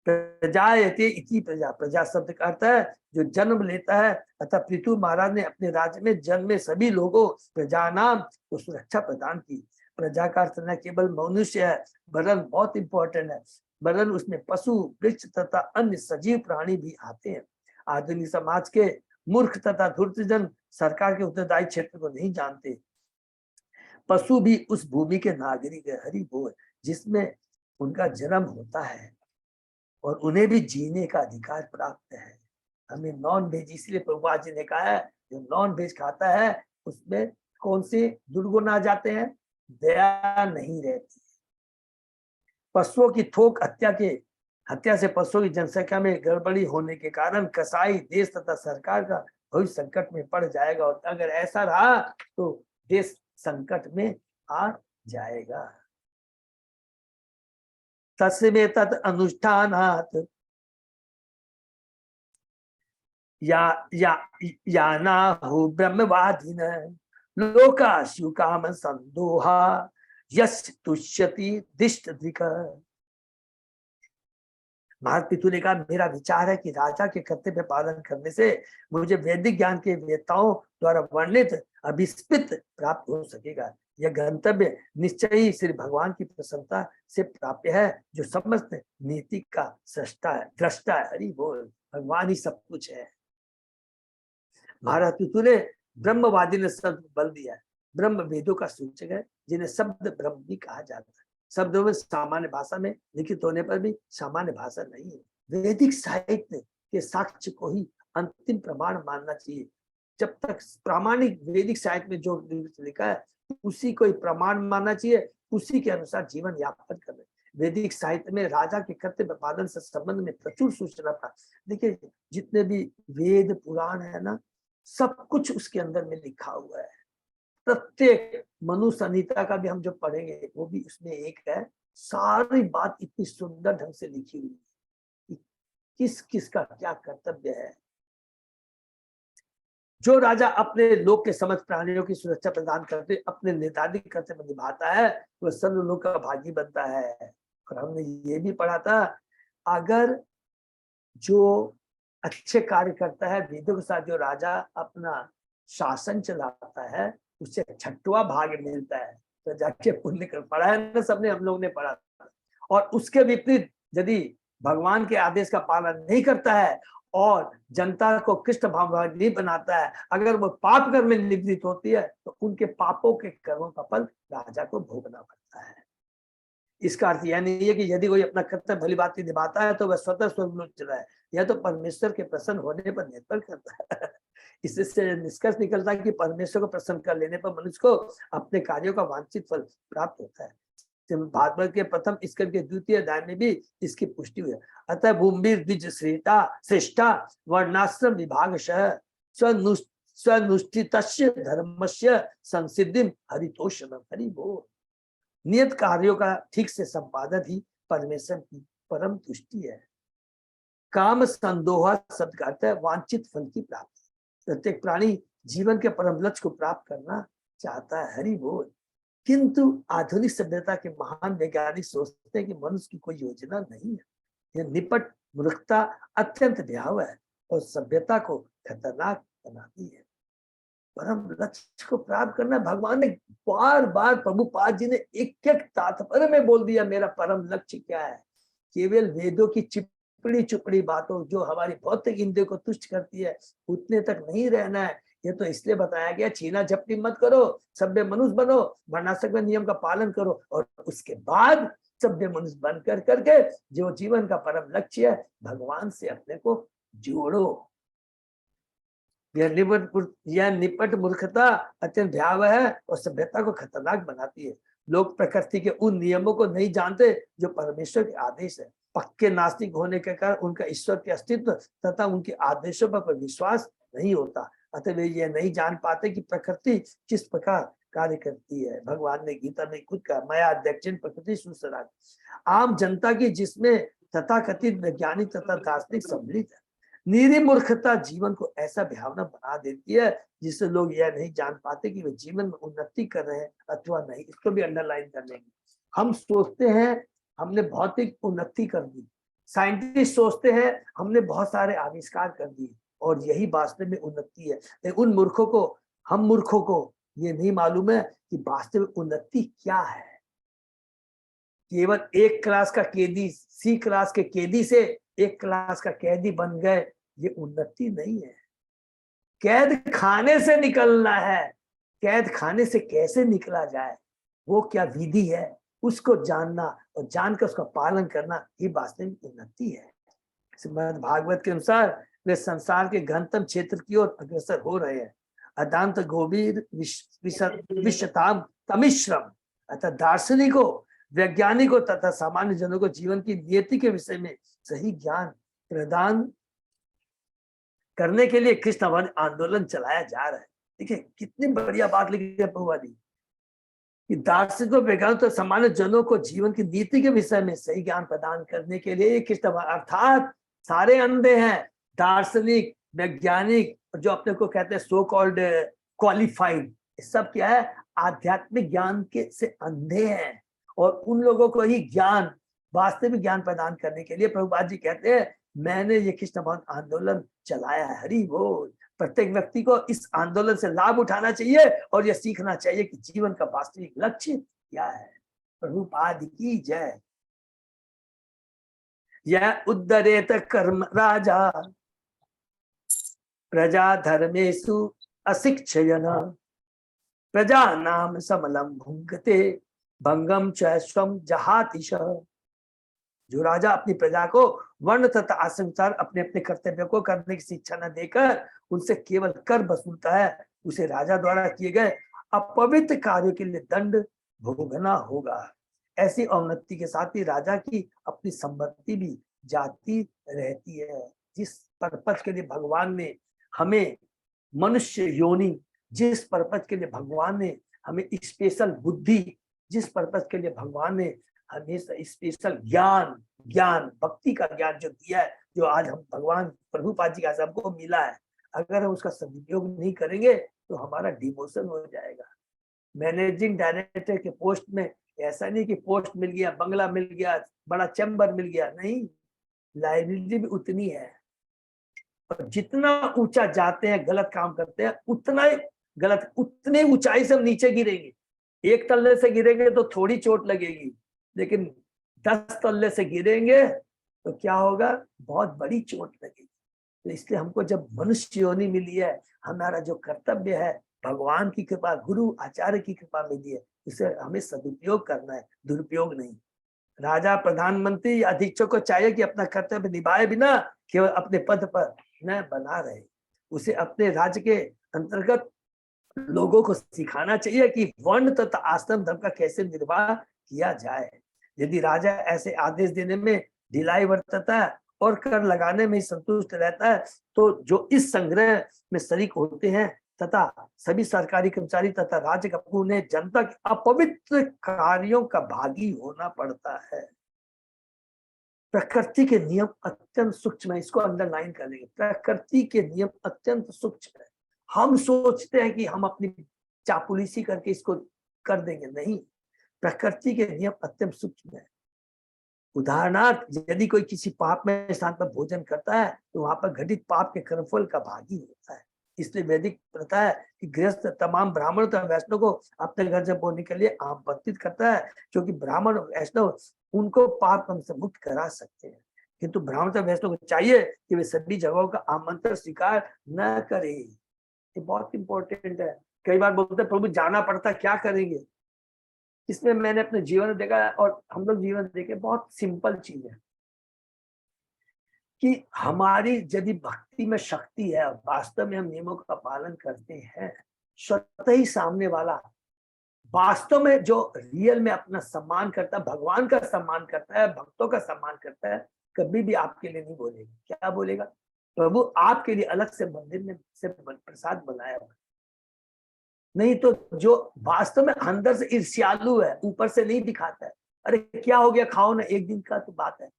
Speaker 1: प्रजायते इति प्रजा, प्रजा शब्द का अर्थ है जो जन्म लेता है, अतः पृथु महाराज ने अपने राज्य में जन्मे सभी लोगों प्रजा नाम को सुरक्षा प्रदान की। प्रजा का अर्थ न केवल मनुष्य है, वरन बहुत इंपॉर्टेंट है, वरन उसमें पशु, वृक्ष तथा अन्य सजीव प्राणी भी आते हैं। आधुनिक समाज के मूर्ख तथा धूर्तजन सरकार के उत्तरदायी क्षेत्र को नहीं जानते। पशु भी उस भूमि के नागरिक है, हरि बोल, जिसमें उनका जन्म होता है और उन्हें भी जीने का अधिकार प्राप्त है। हमें नॉन वेज, इसलिए प्रभुपाद जी ने कहा है जो नॉन वेज खाता है उसमें कौन से दुर्गुण आ जाते हैं? दया नहीं रहती। पशुओं की थोक हत्या से पशुओं की जनसंख्या में गड़बड़ी होने के कारण कसाई, देश तथा सरकार का भविष्य संकट में पड़ जाएगा। और अगर ऐसा रहा तो देश संकट में आ जाएगा। तस्मे तत् अनुष्ठानात् या नाहु ब्रह्मवादिन लोकाशु काम संदोहा यश तुष्यति दिष्ट धिक। महाराज पितु ने कहा, मेरा विचार है कि राजा के कर्तव्य पालन करने से मुझे वैदिक ज्ञान के वेताओं द्वारा वर्णित अभिस्पित प्राप्त हो सकेगा। यह गंतव्य निश्चय ही श्री भगवान की प्रसन्नता से प्राप्य है, जो समस्त नीति का दृष्टा है। हरि बोल, भगवान ही सब कुछ है। महाराज पितु ने ब्रह्मवादी ने शब्द बल दिया है। ब्रह्म वेदों का सूचक है, जिन्हें शब्द ब्रह्म भी कहा जाता है। शब्दों में सामान्य भाषा में लिखित होने पर भी सामान्य भाषा नहीं है। वैदिक साहित्य के साक्ष्य को ही अंतिम प्रमाण मानना चाहिए। जब तक प्रामाणिक वैदिक साहित्य में जो लिखा है उसी को ही प्रमाण मानना चाहिए, उसी के अनुसार जीवन यापन करना। वैदिक साहित्य में राजा के कर्तव्य पालन से संबंध में प्रचुर सूचना था। देखिए जितने भी वेद पुराण है ना, सब कुछ उसके अंदर में लिखा हुआ है। प्रत्येक मनु संहिता का भी हम जो पढ़ेंगे वो भी उसमें एक है। सारी बात इतनी सुंदर ढंग से लिखी हुई है, किस किस का क्या कर्तव्य है। जो राजा अपने लोक के समस्त प्राणियों की सुरक्षा प्रदान करते अपने निर्धारित कर्तव्य निभाता है, वह सर्व लोक का भागी बनता है। और हमने ये भी पढ़ा था, अगर जो अच्छे कार्य करता है, वेदों के साथ जो राजा अपना शासन चलाता है, उससे 6वां भाग मिलता है। तो जाके पुण्य कर पढ़ा है ना, सबने, हम लोग ने पढ़ा। और उसके विपरीत यदि भगवान के आदेश का पालन नहीं करता है और जनता को कृष्ण भावनावादी बनाता है, अगर वो पाप कर्म में निवृत्त होती है तो उनके पापों के कर्मों का फल राजा को भोगना पड़ता है। इसका अर्थ यह नहीं है कि यदि कोई अपना कर्तव्य भली भांति निभाता है तो वह स्वतः स्वर्गलोक चला है, यह तो परमेश्वर के प्रसन्न होने पर निर्भर करता है। इससे निष्कर्ष निकलता है कि परमेश्वर को प्रसन्न कर लेने पर मनुष्य को अपने कार्यों का वांछित फल प्राप्त होता है। भागवत के प्रथम स्कंद के द्वितीय अध्याय में भी इसकी पुष्टि हुई है। अतः भूमि द्विज श्रेष्ठा वर्णाश्रम विभागशः स्वनुष्ठितस्य धर्मस्य संसिद्धिं हरितोषणम्। हरि बोल। नियत कार्यों का ठीक से संपादन ही परमेश्वर की परम तुष्टि है। काम संदोहा शब्द का अर्थ है वांछित फल की प्राप्ति। प्रत्येक प्राणी जीवन के परम लक्ष्य को प्राप्त करना चाहता है। हरि बोल। किंतु आधुनिक सभ्यता के महान वैज्ञानिक सोचते हैं कि मनुष्य की कोई योजना नहीं है। यह निपट मूर्खता अत्यंत भयावह है और सभ्यता को खतरनाक बनाती है। परम लक्ष्य को प्राप्त करना, भगवान ने बार बार प्रभुपाद जी ने एक एक तात्पर्य में बोल दिया मेरा परम लक्ष्य क्या है। केवल वेदों की चिपड़ी चुपड़ी बातों जो हमारी भौतिक इंद्रियों को तुष्ट करती है उतने तक नहीं रहना है। ये तो इसलिए बताया गया छीना झपटी मत करो, सभ्य मनुष्य बनो, वर्णाश्रम के नियम का पालन करो और उसके बाद सभ्य मनुष्य बन कर करके जो जीवन का परम लक्ष्य है भगवान से अपने को जोड़ो। यह निपट मूर्खता अत्यंत भयावह है और सभ्यता को खतरनाक बनाती है। लोग प्रकृति के उन नियमों को नहीं जानते जो परमेश्वर के आदेश है। पक्के नास्तिक होने के कारण उनका ईश्वर के अस्तित्व तथा उनके आदेशों पर विश्वास नहीं होता। अतः वे यह नहीं जान पाते कि प्रकृति किस प्रकार कार्य करती है। भगवान ने गीता में खुद कहा माया दक्षिण प्रकृति सुसरा। आम जनता की जिसमें तथाकथित वैज्ञानिक तथा दार्शनिक सम्मिलित है। निरी मूर्खता जीवन को ऐसा भयावना बना देती है जिससे लोग यह नहीं जान पाते कि वे जीवन में उन्नति कर रहे हैं अथवा नहीं। इसको भी अंडरलाइन कर लेंगे। हम सोचते हैं हमने भौतिक उन्नति कर दी, साइंटिस्ट सोचते हैं हमने बहुत सारे आविष्कार कर दिए और यही वास्तव में उन्नति है। लेकिन उन मूर्खों को, हम मूर्खों को ये नहीं मालूम है कि वास्तव में उन्नति क्या है। केवल एक क्लास का कैदी सी क्लास के कैदी से एक क्लास का कैदी बन गए, ये उन्नति नहीं है। कैद खाने से निकलना है। कैद खाने से कैसे निकला जाए, वो क्या विधि है, उसको जानना और जानकर उसका पालन करना ये वास्तविक उन्नति है। श्रीमद् भागवत के अनुसार वे संसार के घनतम क्षेत्र की ओर अग्रसर हो रहे हैं। अदांत गोबीर विश्वताम तमिश्रम। अतः दार्शनिकों, वैज्ञानिकों तथा सामान्य जनों को जीवन की नियति के विषय में सही ज्ञान प्रदान करने के लिए कृष्ण आंदोलन चलाया जा रहा है। देखिए कितनी बढ़िया बात लिखी है प्रभुपाद जी कि दार्शनिकों, वैज्ञानिकों तथा सामान्य जनों को जीवन की नीति के विषय में सही ज्ञान प्रदान करने के लिए कृष्ण, अर्थात सारे अंधे हैं, दार्शनिक, वैज्ञानिक, जो अपने को कहते हैं सो कॉल्ड क्वालिफाइड, सब क्या है, आध्यात्मिक ज्ञान के से अंधे हैं। और उन लोगों को ही ज्ञान, वास्तविक ज्ञान प्रदान करने के लिए प्रभुपाद जी कहते हैं मैंने ये कृष्ण भक्त आंदोलन चलाया है। हरि बोल। प्रत्येक व्यक्ति को इस आंदोलन से लाभ उठाना चाहिए और यह सीखना चाहिए कि जीवन का वास्तविक लक्ष्य क्या है। प्रभुपाद की जय। यह उद्धरेत कर्म राजा प्रजा धर्मेषु अशिक्षयन प्रजा नाम समलम भुंगते भंगम च स्वम जहातिश। जो राजा अपनी प्रजा को वर्ण तथा आश्रमानुसार अपने अपने कर्तव्य को करने की शिक्षा न देकर उनसे केवल कर वसूलता है, उसे राजा द्वारा किए गए अपवित्र कार्यों के लिए दंड भोगना होगा। ऐसी अवनति के साथ ही राजा की अपनी संपत्ति भी जाती रहती है। जिस पर्पज के लिए भगवान ने हमें मनुष्य योनि, जिस पर्पज के लिए भगवान ने हमें स्पेशल बुद्धि, जिस पर्पज के लिए भगवान ने हमें स्पेशल ज्ञान भक्ति का ज्ञान जो दिया है, जो आज हम भगवान प्रभुपाद जी का सबको मिला है, अगर हम उसका सदुपयोग नहीं करेंगे तो हमारा डिमोशन हो जाएगा। मैनेजिंग डायरेक्टर के पोस्ट में ऐसा नहीं कि पोस्ट मिल गया, बंगला मिल गया, बड़ा चैम्बर मिल गया, नहीं, लाइबिलिटी भी उतनी है। और जितना ऊंचा जाते हैं, गलत काम करते हैं, उतना गलत, उतने ऊंचाई से हम नीचे गिरेंगे। एक तल्ले से गिरेंगे तो थोड़ी चोट लगेगी, लेकिन 10 तल्ले से गिरेंगे तो क्या होगा, बहुत बड़ी चोट लगेगी। तो इसलिए हमको जब मनुष्य योनि मिली है, हमारा जो कर्तव्य है, भगवान की कृपा, गुरु आचार्य की कृपा मिली है, उसे हमें सदुपयोग करना है, दुरुपयोग नहीं। राजा, प्रधानमंत्री, अधीक्षक को चाहिए कि अपना कर्तव्य निभाए बिना केवल अपने पद पर न बना रहे, उसे अपने राज्य के अंतर्गत लोगों को सिखाना चाहिए कि वर्ण तथा आश्रम धर्म का कैसे निर्वाह किया जाए। यदि राजा ऐसे आदेश देने में ढिलाई बरतता है और कर लगाने में संतुष्ट रहता है, तो जो इस संग्रह में शरीक होते हैं तथा सभी सरकारी कर्मचारी तथा राज्य का उन्हें जनता के अपवित्र कार्यों का भागी होना पड़ता है। प्रकृति के नियम अत्यंत सूक्ष्म है, इसको अंडरलाइन करेंगे। प्रकृति के नियम अत्यंत सूक्ष्म है। हम सोचते हैं कि हम अपनी चापुलिसी करके इसको कर देंगे, नहीं, प्रकृति के नियम अत्यंत सूक्ष्म है। उदाहरणार्थ, यदि कोई किसी पाप में स्थान पर भोजन करता है तो वहां पर घटित पाप के कर्मफल का भागी होता है। इसलिए वैदिक प्रथा है कि गृहस्थ तमाम ब्राह्मण तथा वैष्णव को अपने घर से बोलने के लिए आमंत्रित करता है, क्योंकि ब्राह्मण और वैष्णव उनको पाप कर्म से मुक्त करा सकते हैं। किंतु ब्राह्मण तथा वैष्णव को चाहिए कि वे सभी जगहों का आमंत्रण स्वीकार न करे। ये बहुत इंपॉर्टेंट है। कई बार बोलते हैं प्रभु जाना पड़ता, क्या करेंगे। इसमें मैंने अपने जीवन में देखा है, और हम लोग जीवन देखे, बहुत सिंपल चीज है कि हमारी यदि भक्ति में शक्ति है, वास्तव में हम नियमों का पालन करते हैं, स्वतः ही सामने वाला वास्तव में जो रियल में अपना सम्मान करता है, भगवान का सम्मान करता है, भक्तों का सम्मान करता है, कभी भी आपके लिए नहीं बोलेगा। क्या बोलेगा? प्रभु आपके लिए अलग से मंदिर में से प्रसाद बनाया हुआ। नहीं तो जो वास्तव में अंदर से ईर्ष्यालु है, ऊपर से नहीं दिखाता है, अरे क्या हो गया, खाओ ना, एक दिन का तो बात है।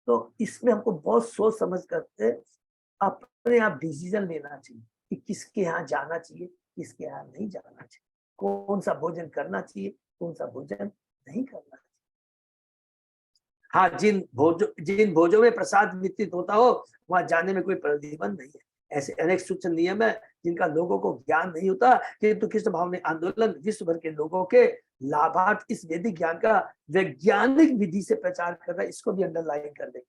Speaker 1: तो इसमें हमको बहुत सोच समझ करके अपने आप डिसीजन लेना चाहिए कि किसके यहाँ जाना चाहिए, किसके यहाँ नहीं जाना चाहिए, कौन सा भोजन करना चाहिए, कौन सा भोजन नहीं करना चाहिए। हाँ, जिन भोजों में प्रसाद वितरित होता हो वहां जाने में कोई प्रतिबंध नहीं है। ऐसे अनेक सूक्ष्म नियम है जिनका लोगों को ज्ञान नहीं होता, किंतु कृष्ण भाव ने आंदोलन विश्व भर के लोगों के लाभार्थ इस वैदिक ज्ञान का वैज्ञानिक विधि से प्रचार कर रहा है। इसको भी अंडरलाइन कर देंगे।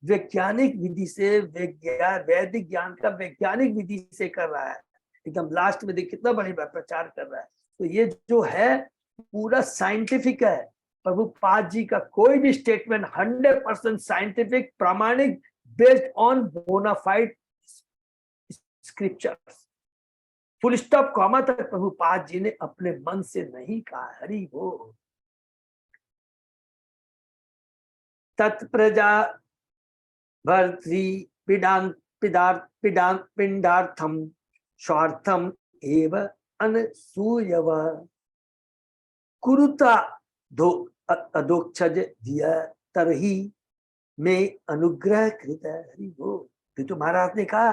Speaker 1: वैज्ञानिक विधि से, वैदिक ज्ञान का वैज्ञानिक विधि से कर रहा है। एकदम लास्ट में देख कितना बड़ी प्रचार कर रहा है। तो ये जो है पूरा साइंटिफिक है। प्रभुपाद जी का कोई भी स्टेटमेंट 100% साइंटिफिक, प्रामाणिक, based on bona fide scriptures. Full stop comma तक प्रभुपाद जी ने अपने मन से नहीं कहा। हरि बोल। तत्प्रजा भर्तृ पिंडार्थम स्वार्थम एव अनसूयव कुरुता अधोक्षज दिया तरही में अनुग्रह कृत। हरि बोल। तो महाराज ने कहा,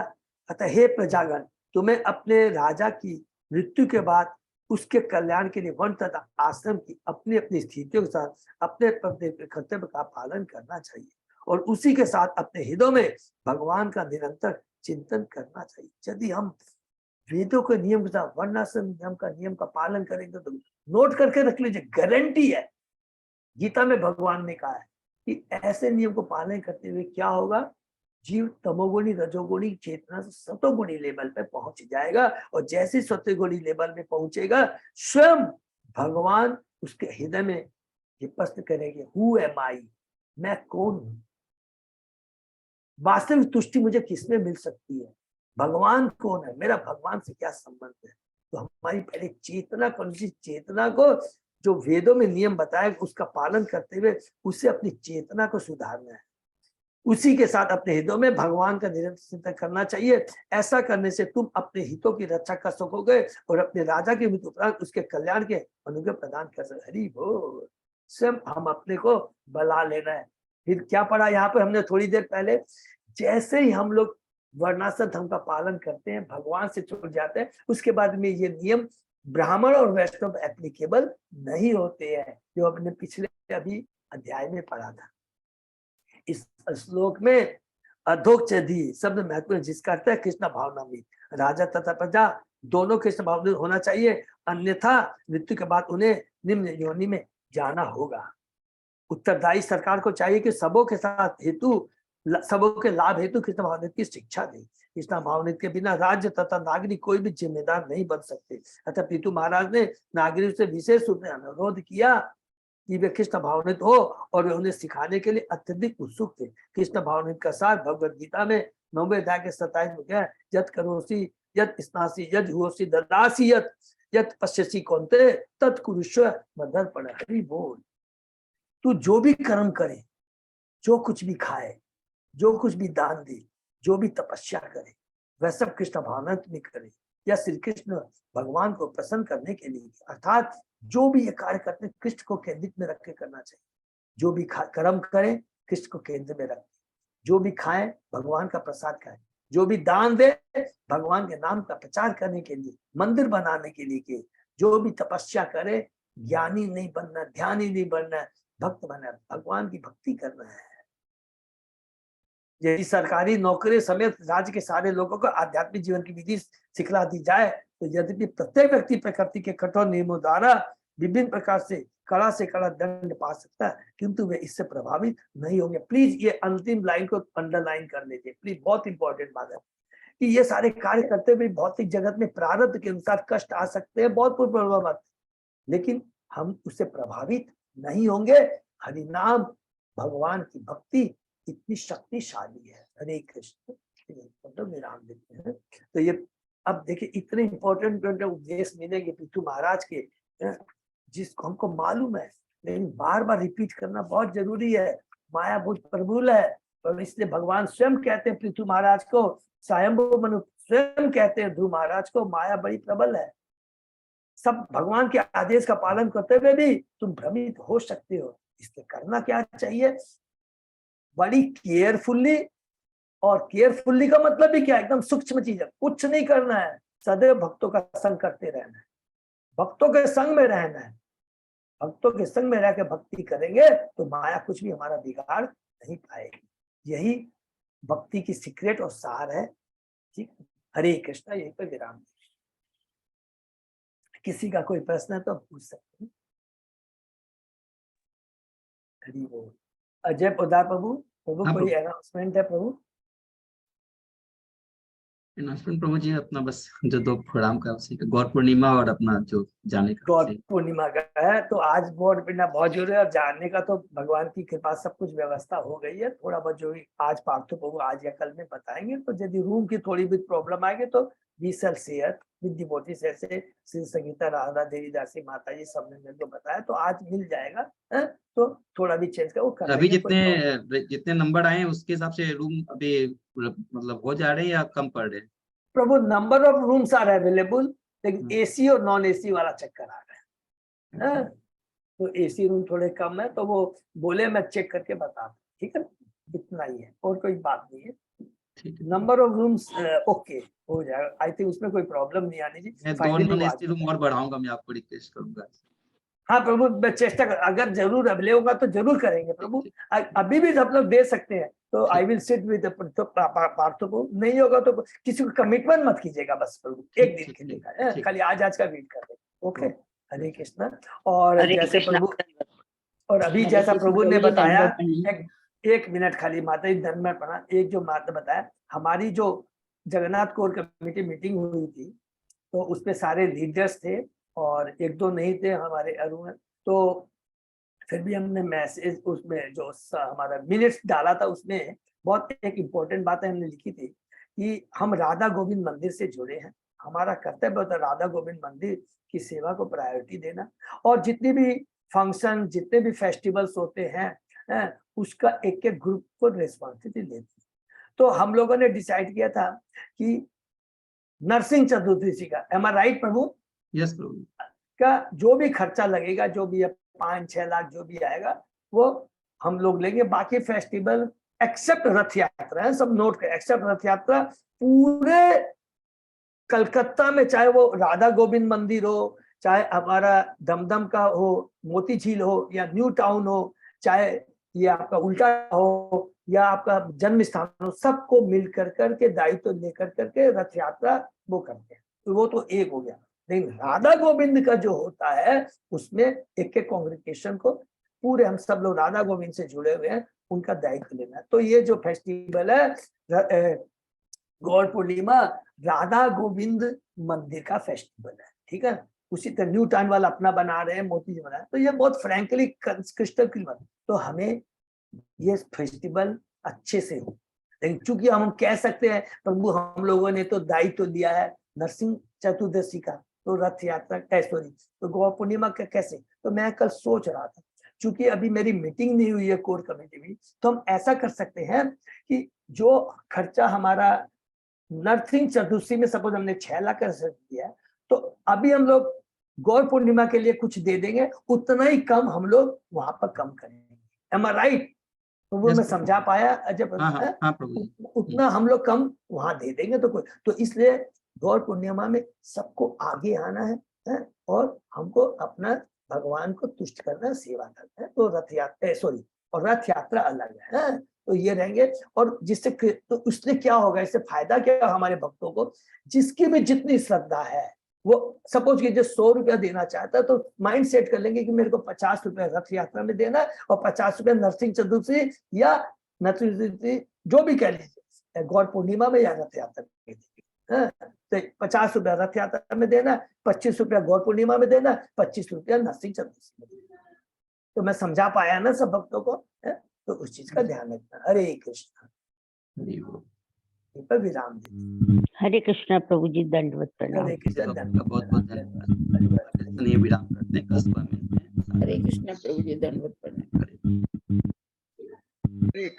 Speaker 1: अतः हे प्रजागण, तुम्हें अपने राजा की मृत्यु के बाद उसके कल्याण के लिए वन तथा आश्रम की अपनी अपनी स्थितियों के साथ अपने कर्तव्य का पालन करना चाहिए, और उसी के साथ अपने हृदय में भगवान का निरंतर चिंतन करना चाहिए। यदि हम वेदों के नियम के साथ वर्णाश्रम नियम का पालन करेंगे तो नोट करके रख लीजिए, गारंटी है। गीता में भगवान ने कहा है कि ऐसे नियम को पालन करते हुए क्या होगा, जीव तमोगुणी रजोगुणी चेतना से सतोगुणी लेवल पे पहुंच जाएगा, और जैसे सतोगुणी लेवल में पहुंचेगा, स्वयं भगवान उसके हृदय में ये प्रश्न करेंगे, हु एम आई, मैं कौन हूं, वास्तविक तुष्टि मुझे किसमें मिल सकती है, भगवान कौन है, मेरा भगवान से क्या संबंध है। तो हमारी पहले चेतना कौन सी, चेतना को जो वेदों में नियम बताया उसका पालन करते हुए उसे अपनी चेतना को सुधारना है। उसी के साथ अपने हितों में भगवान का निरंतर चिंतन करना चाहिए। ऐसा करने से तुम अपने हितों की रक्षा कर सकोगे और अपने राजा के मृत्यु उपरांत उसके कल्याण के अनुग्रह प्रदान कर सकोगे। हरि बोल। स्वयं हम अपने को बला लेना है। फिर क्या पढ़ा यहाँ पर हमने थोड़ी देर पहले, जैसे ही हम लोग वर्णाश्रम धर्म का पालन करते हैं, भगवान से छूट जाते हैं, उसके बाद में ये नियम ब्राह्मण और वैष्णव एप्लीकेबल नहीं होते हैं, जो अपने पिछले अभी अध्याय में पढ़ा था। इस श्लोक में अधोक्षधि शब्द महत्वपूर्ण, जिसका अर्थ है कृष्ण भावनामयी। राजा तथा प्रजा दोनों कृष्ण भावनामयी होना चाहिए, अन्यथा मृत्यु के बाद उन्हें निम्न योनि में जाना होगा। उत्तरदायी सरकार को चाहिए कि सबों के साथ हेतु सबों के लाभ हेतु कृष्ण भावनित की शिक्षा दी। कृष्ण भावनित के बिना राज्य तथा नागरिक कोई भी जिम्मेदार नहीं बन सकते। अतः पृथु महाराज ने नागरिक से विशेष रूप में अनुरोध किया कि वे कृष्ण भावनित हो और वे उन्हें सिखाने के लिए अत्यधिक उत्सुक थे। कृष्ण भावनित का सार भगवद गीता में 9वें अध्याय के 27 में क्या है, यत करोसि यत स्नासि यत हुओसि ददासि यत पश्यसि कौन्ते तत् कुरुष्व मदर्पण। हरि बोल। तू जो भी कर्म करे, जो कुछ भी खाए, जो कुछ भी दान दे, जो भी तपस्या करे, वह सब कृष्ण भावनित में करे या श्री कृष्ण भगवान को प्रसन्न करने के लिए। अर्थात जो भी ये कार्य करते कृष्ण को केंद्रित में रख के करना चाहिए। जो भी कर्म करें कृष्ण को केंद्र में रखें, जो भी खाएं भगवान का प्रसाद खाएं, जो भी दान दे भगवान के नाम का प्रचार करने के लिए, मंदिर बनाने के लिए के, जो भी तपस्या करे, ज्ञानी नहीं बनना, ध्यानी नहीं बनना, भक्त बनना, भगवान की भक्ति करना है। यदि सरकारी नौकरी समेत राज्य के सारे लोगों को आध्यात्मिक जीवन की विधि सिखला दी जाए तो यद्यपि प्रत्येक व्यक्ति प्रकृति के कठोर नियमों द्वारा विभिन्न प्रकार से कड़ा दंड पा सकता है, किंतु वे इससे प्रभावित नहीं होंगे। प्लीज ये अंतिम लाइन को अंडरलाइन कर लीजिए प्लीज, बहुत इंपॉर्टेंट बात है कि ये सारे कार्य करते हुए भौतिक जगत में प्रारब्ध के अनुसार कष्ट आ सकते हैं, बहुत प्रभावित, लेकिन हम उससे प्रभावित नहीं होंगे। हरिनाम भगवान की भक्ति इतनी शक्तिशाली है। हरे कृष्ण। तो विराम देते हैं। तो ये अब देखिए इतने इंपॉर्टेंट उपदेश मिलेंगे पृथु महाराज के, जिसको हमको मालूम है, लेकिन बार बार रिपीट करना बहुत जरूरी है। माया बहुत प्रबल है और इसलिए भगवान स्वयं कहते हैं पृथु महाराज को, स्वयंभू मनु स्वयं कहते हैं ध्रुव महाराज को, माया बड़ी प्रबल है। सब भगवान के आदेश का पालन करते हुए भी तुम भ्रमित हो सकते हो। इसलिए करना क्या चाहिए, बड़ी केयरफुल्ली, और केयरफुल्ली का मतलब भी क्या, एकदम सूक्ष्म चीज है, कुछ नहीं करना है, सदैव भक्तों का संग करते रहना है, भक्तों के संग में रहना है। भक्तों के संग में रह के भक्ति करेंगे तो माया कुछ भी हमारा बिगाड़ नहीं पाएगी। यही भक्ति की सीक्रेट और सार है। ठीक, हरे कृष्णा। यही पर विराम। किसी का कोई प्रश्न है तो पूछ सकते हैं। हरि बोल। अजय पोदार प्रभु, कोई अनाउंसमेंट है प्रभु?
Speaker 2: अनाउंसमेंट प्रभु जी अपना बस जो 2 प्रोग्राम का उसी का गौर पूर्णिमा और अपना जो जाने का
Speaker 1: गौर पूर्णिमा का है, तो आज गौर पूर्णिमा बहुत जरूरी है और जाने का तो भगवान की कृपा सब कुछ व्यवस्था हो गई है। थोड़ा बहुत जो आज पार्थो प्रभु आज या कल में बताएंगे, तो यदि रूम की थोड़ी भी प्रॉब्लम आएगी तो we shall share with devotees, ऐसे श्री संगीता राधा देवी दासी माता जी सबने मेरे को बताया, तो आज मिल जाएगा है? तो थोड़ा भी चेंज कर वो कर
Speaker 2: अभी जितने नंबर आए हैं उसके हिसाब से रूम अभी मतलब हो जा रहे हैं या कम पड़ रहे हैं?
Speaker 1: Prabhu number of rooms are available, लेकिन एसी और नॉन एसी वाला चक्कर आ रहा है। तो एसी रूम थोड़े कम है, तो वो बोले मैं चेक करके बता दूं। ठीक है, इतना ही है और कोई बात नहीं है। नंबर ऑफ रूम्स ओके हो जाएगा, आई थिंक उसमें कोई प्रॉब्लम नहीं आनी चाहिए।
Speaker 2: मैं 2 नॉन एसी रूम और बढ़ाऊंगा, मैं आपको रिक्वेस्ट करूंगा।
Speaker 1: हाँ प्रभु, मैं चेष्टा कर, अगर जरूर अवेलेबल होगा तो जरूर करेंगे प्रभु। अभी भी सब लोग दे सकते हैं, तो I will sit with Partho को। नहीं होगा तो किसी को कमिटमेंट मत कीजिएगा बस प्रभु, एक दिन के लिए खाली आज का वेट कर देंगे। ओके, हरे कृष्णा। और जैसे प्रभु, और अभी जैसा प्रभु ने बताया, एक मिनट खाली माता जी धन्यवाद पढ़ा, एक जो माता बताया, हमारी जो जगन्नाथ कोर कमेटी मीटिंग हुई थी तो उसपे सारे लीडर्स थे और 1-2 नहीं थे हमारे अरुण, तो फिर भी हमने मैसेज उसमें जो हमारा मिनट्स डाला था उसमें बहुत एक इम्पोर्टेंट बात है हमने लिखी थी कि हम राधा गोविंद मंदिर से जुड़े हैं, हमारा कर्तव्य होता है राधा गोविंद मंदिर की सेवा को प्रायोरिटी देना, और जितनी भी फंक्शन जितने भी फेस्टिवल्स होते हैं उसका एक एक ग्रुप को रिस्पॉन्सिबिलिटी देती है। तो हम लोगों ने डिसाइड किया था कि नरसिंह चतुर्दशी का, एम आई राइट प्रभु?
Speaker 2: यस प्रभु।
Speaker 1: का जो भी खर्चा लगेगा, जो भी 5-6 लाख जो भी आएगा वो हम लोग लेंगे। बाकी फेस्टिवल एक्सेप्ट रथ यात्रा है, सब नोट कर, एक्सेप्ट रथ यात्रा पूरे कलकत्ता में, चाहे वो राधा गोविंद मंदिर हो, चाहे हमारा दमदम का हो, मोती झील हो, या न्यू टाउन हो, चाहे ये आपका उल्टा हो या आपका जन्म स्थान हो, सबको मिल करके दायित्व लेकर करके रथ यात्रा वो करते हैं। तो वो तो एक हो गया, लेकिन राधा गोविंद का जो होता है उसमें एक एक कांग्रेगेशन को, पूरे हम सब लोग राधा गोविंद से जुड़े हुए हैं, उनका दायित्व लेना। तो ये जो फेस्टिवल है गौर पूर्णिमा राधा गोविंद मंदिर का फेस्टिवल है, ठीक है। उसी तरह न्यू टाउन वाला अपना बना रहे हैं, मोती जी बना रहे हैं, तो ये बहुत फ्रैंकली क्रिस्टल क्लियर। तो हमें ये फेस्टिवल अच्छे से हो, लेकिन चूंकि हम कह सकते हैं प्रभु हम लोगों ने तो दायित्व लिया है नरसिंह चतुर्दशी का, तो रथ यात्रा सॉरी तो गौर पूर्णिमा का कैसे। तो मैं कल सोच रहा था, चूंकि अभी मेरी मीटिंग नहीं हुई है कोर कमेटी में, तो हम ऐसा कर सकते हैं कि जो खर्चा हमारा नरसिंह चतुर्थी में सपोज हमने 6 लाख का दिया, तो अभी हम लोग गौर पूर्णिमा के लिए कुछ दे देंगे, उतना ही कम हम लोग वहां पर कम करेंगे। एम आई राइट? तो वो
Speaker 2: Yes,
Speaker 1: मैं
Speaker 2: प्रभु।
Speaker 1: समझा पाया अजय?
Speaker 2: हाँ प्रभु जी।
Speaker 1: उतना हम लोग कम वहां दे देंगे तो कोई, तो इसलिए गौर पूर्णिमा में सबको आगे आना है और हमको अपना भगवान को तुष्ट करना है, सेवा करना है। तो रथ यात्रा सॉरी और रथ यात्रा अलग है, तो ये रहेंगे। और जिससे तो उससे क्या होगा, इससे फायदा क्या हमारे भक्तों को, जिसकी भी जितनी श्रद्धा है वो सपोज कीजिए 100 रुपया देना चाहता है, तो माइंड सेट कर लेंगे कि मेरे को 50 रुपया रथ यात्रा में देना है और 50 रुपया नरसिंह चतुर्थी या नरसिंह चतुर्थी जो भी कह लीजिए गौर पूर्णिमा में या रथ यात्रा में देंगे। तो 50 रुपया रथ यात्रा में देना, 25 रुपया गौर पूर्णिमा में देना, 25 रुपया नरसिंह चतुर्थी में देना। तो मैं समझा पाया ना सब भक्तों को, तो उस चीज का ध्यान रखना। हरे कृष्ण। पर विराम दे।
Speaker 4: हरे कृष्णा प्रभु जी, दंडवत प्रणाम।
Speaker 1: हरे कृष्ण।
Speaker 2: बहुत बहुत धन्यवाद। विराम करते हैं, कस्बा में।
Speaker 5: हरे कृष्ण प्रभु जी, दंडवत प्रणाम।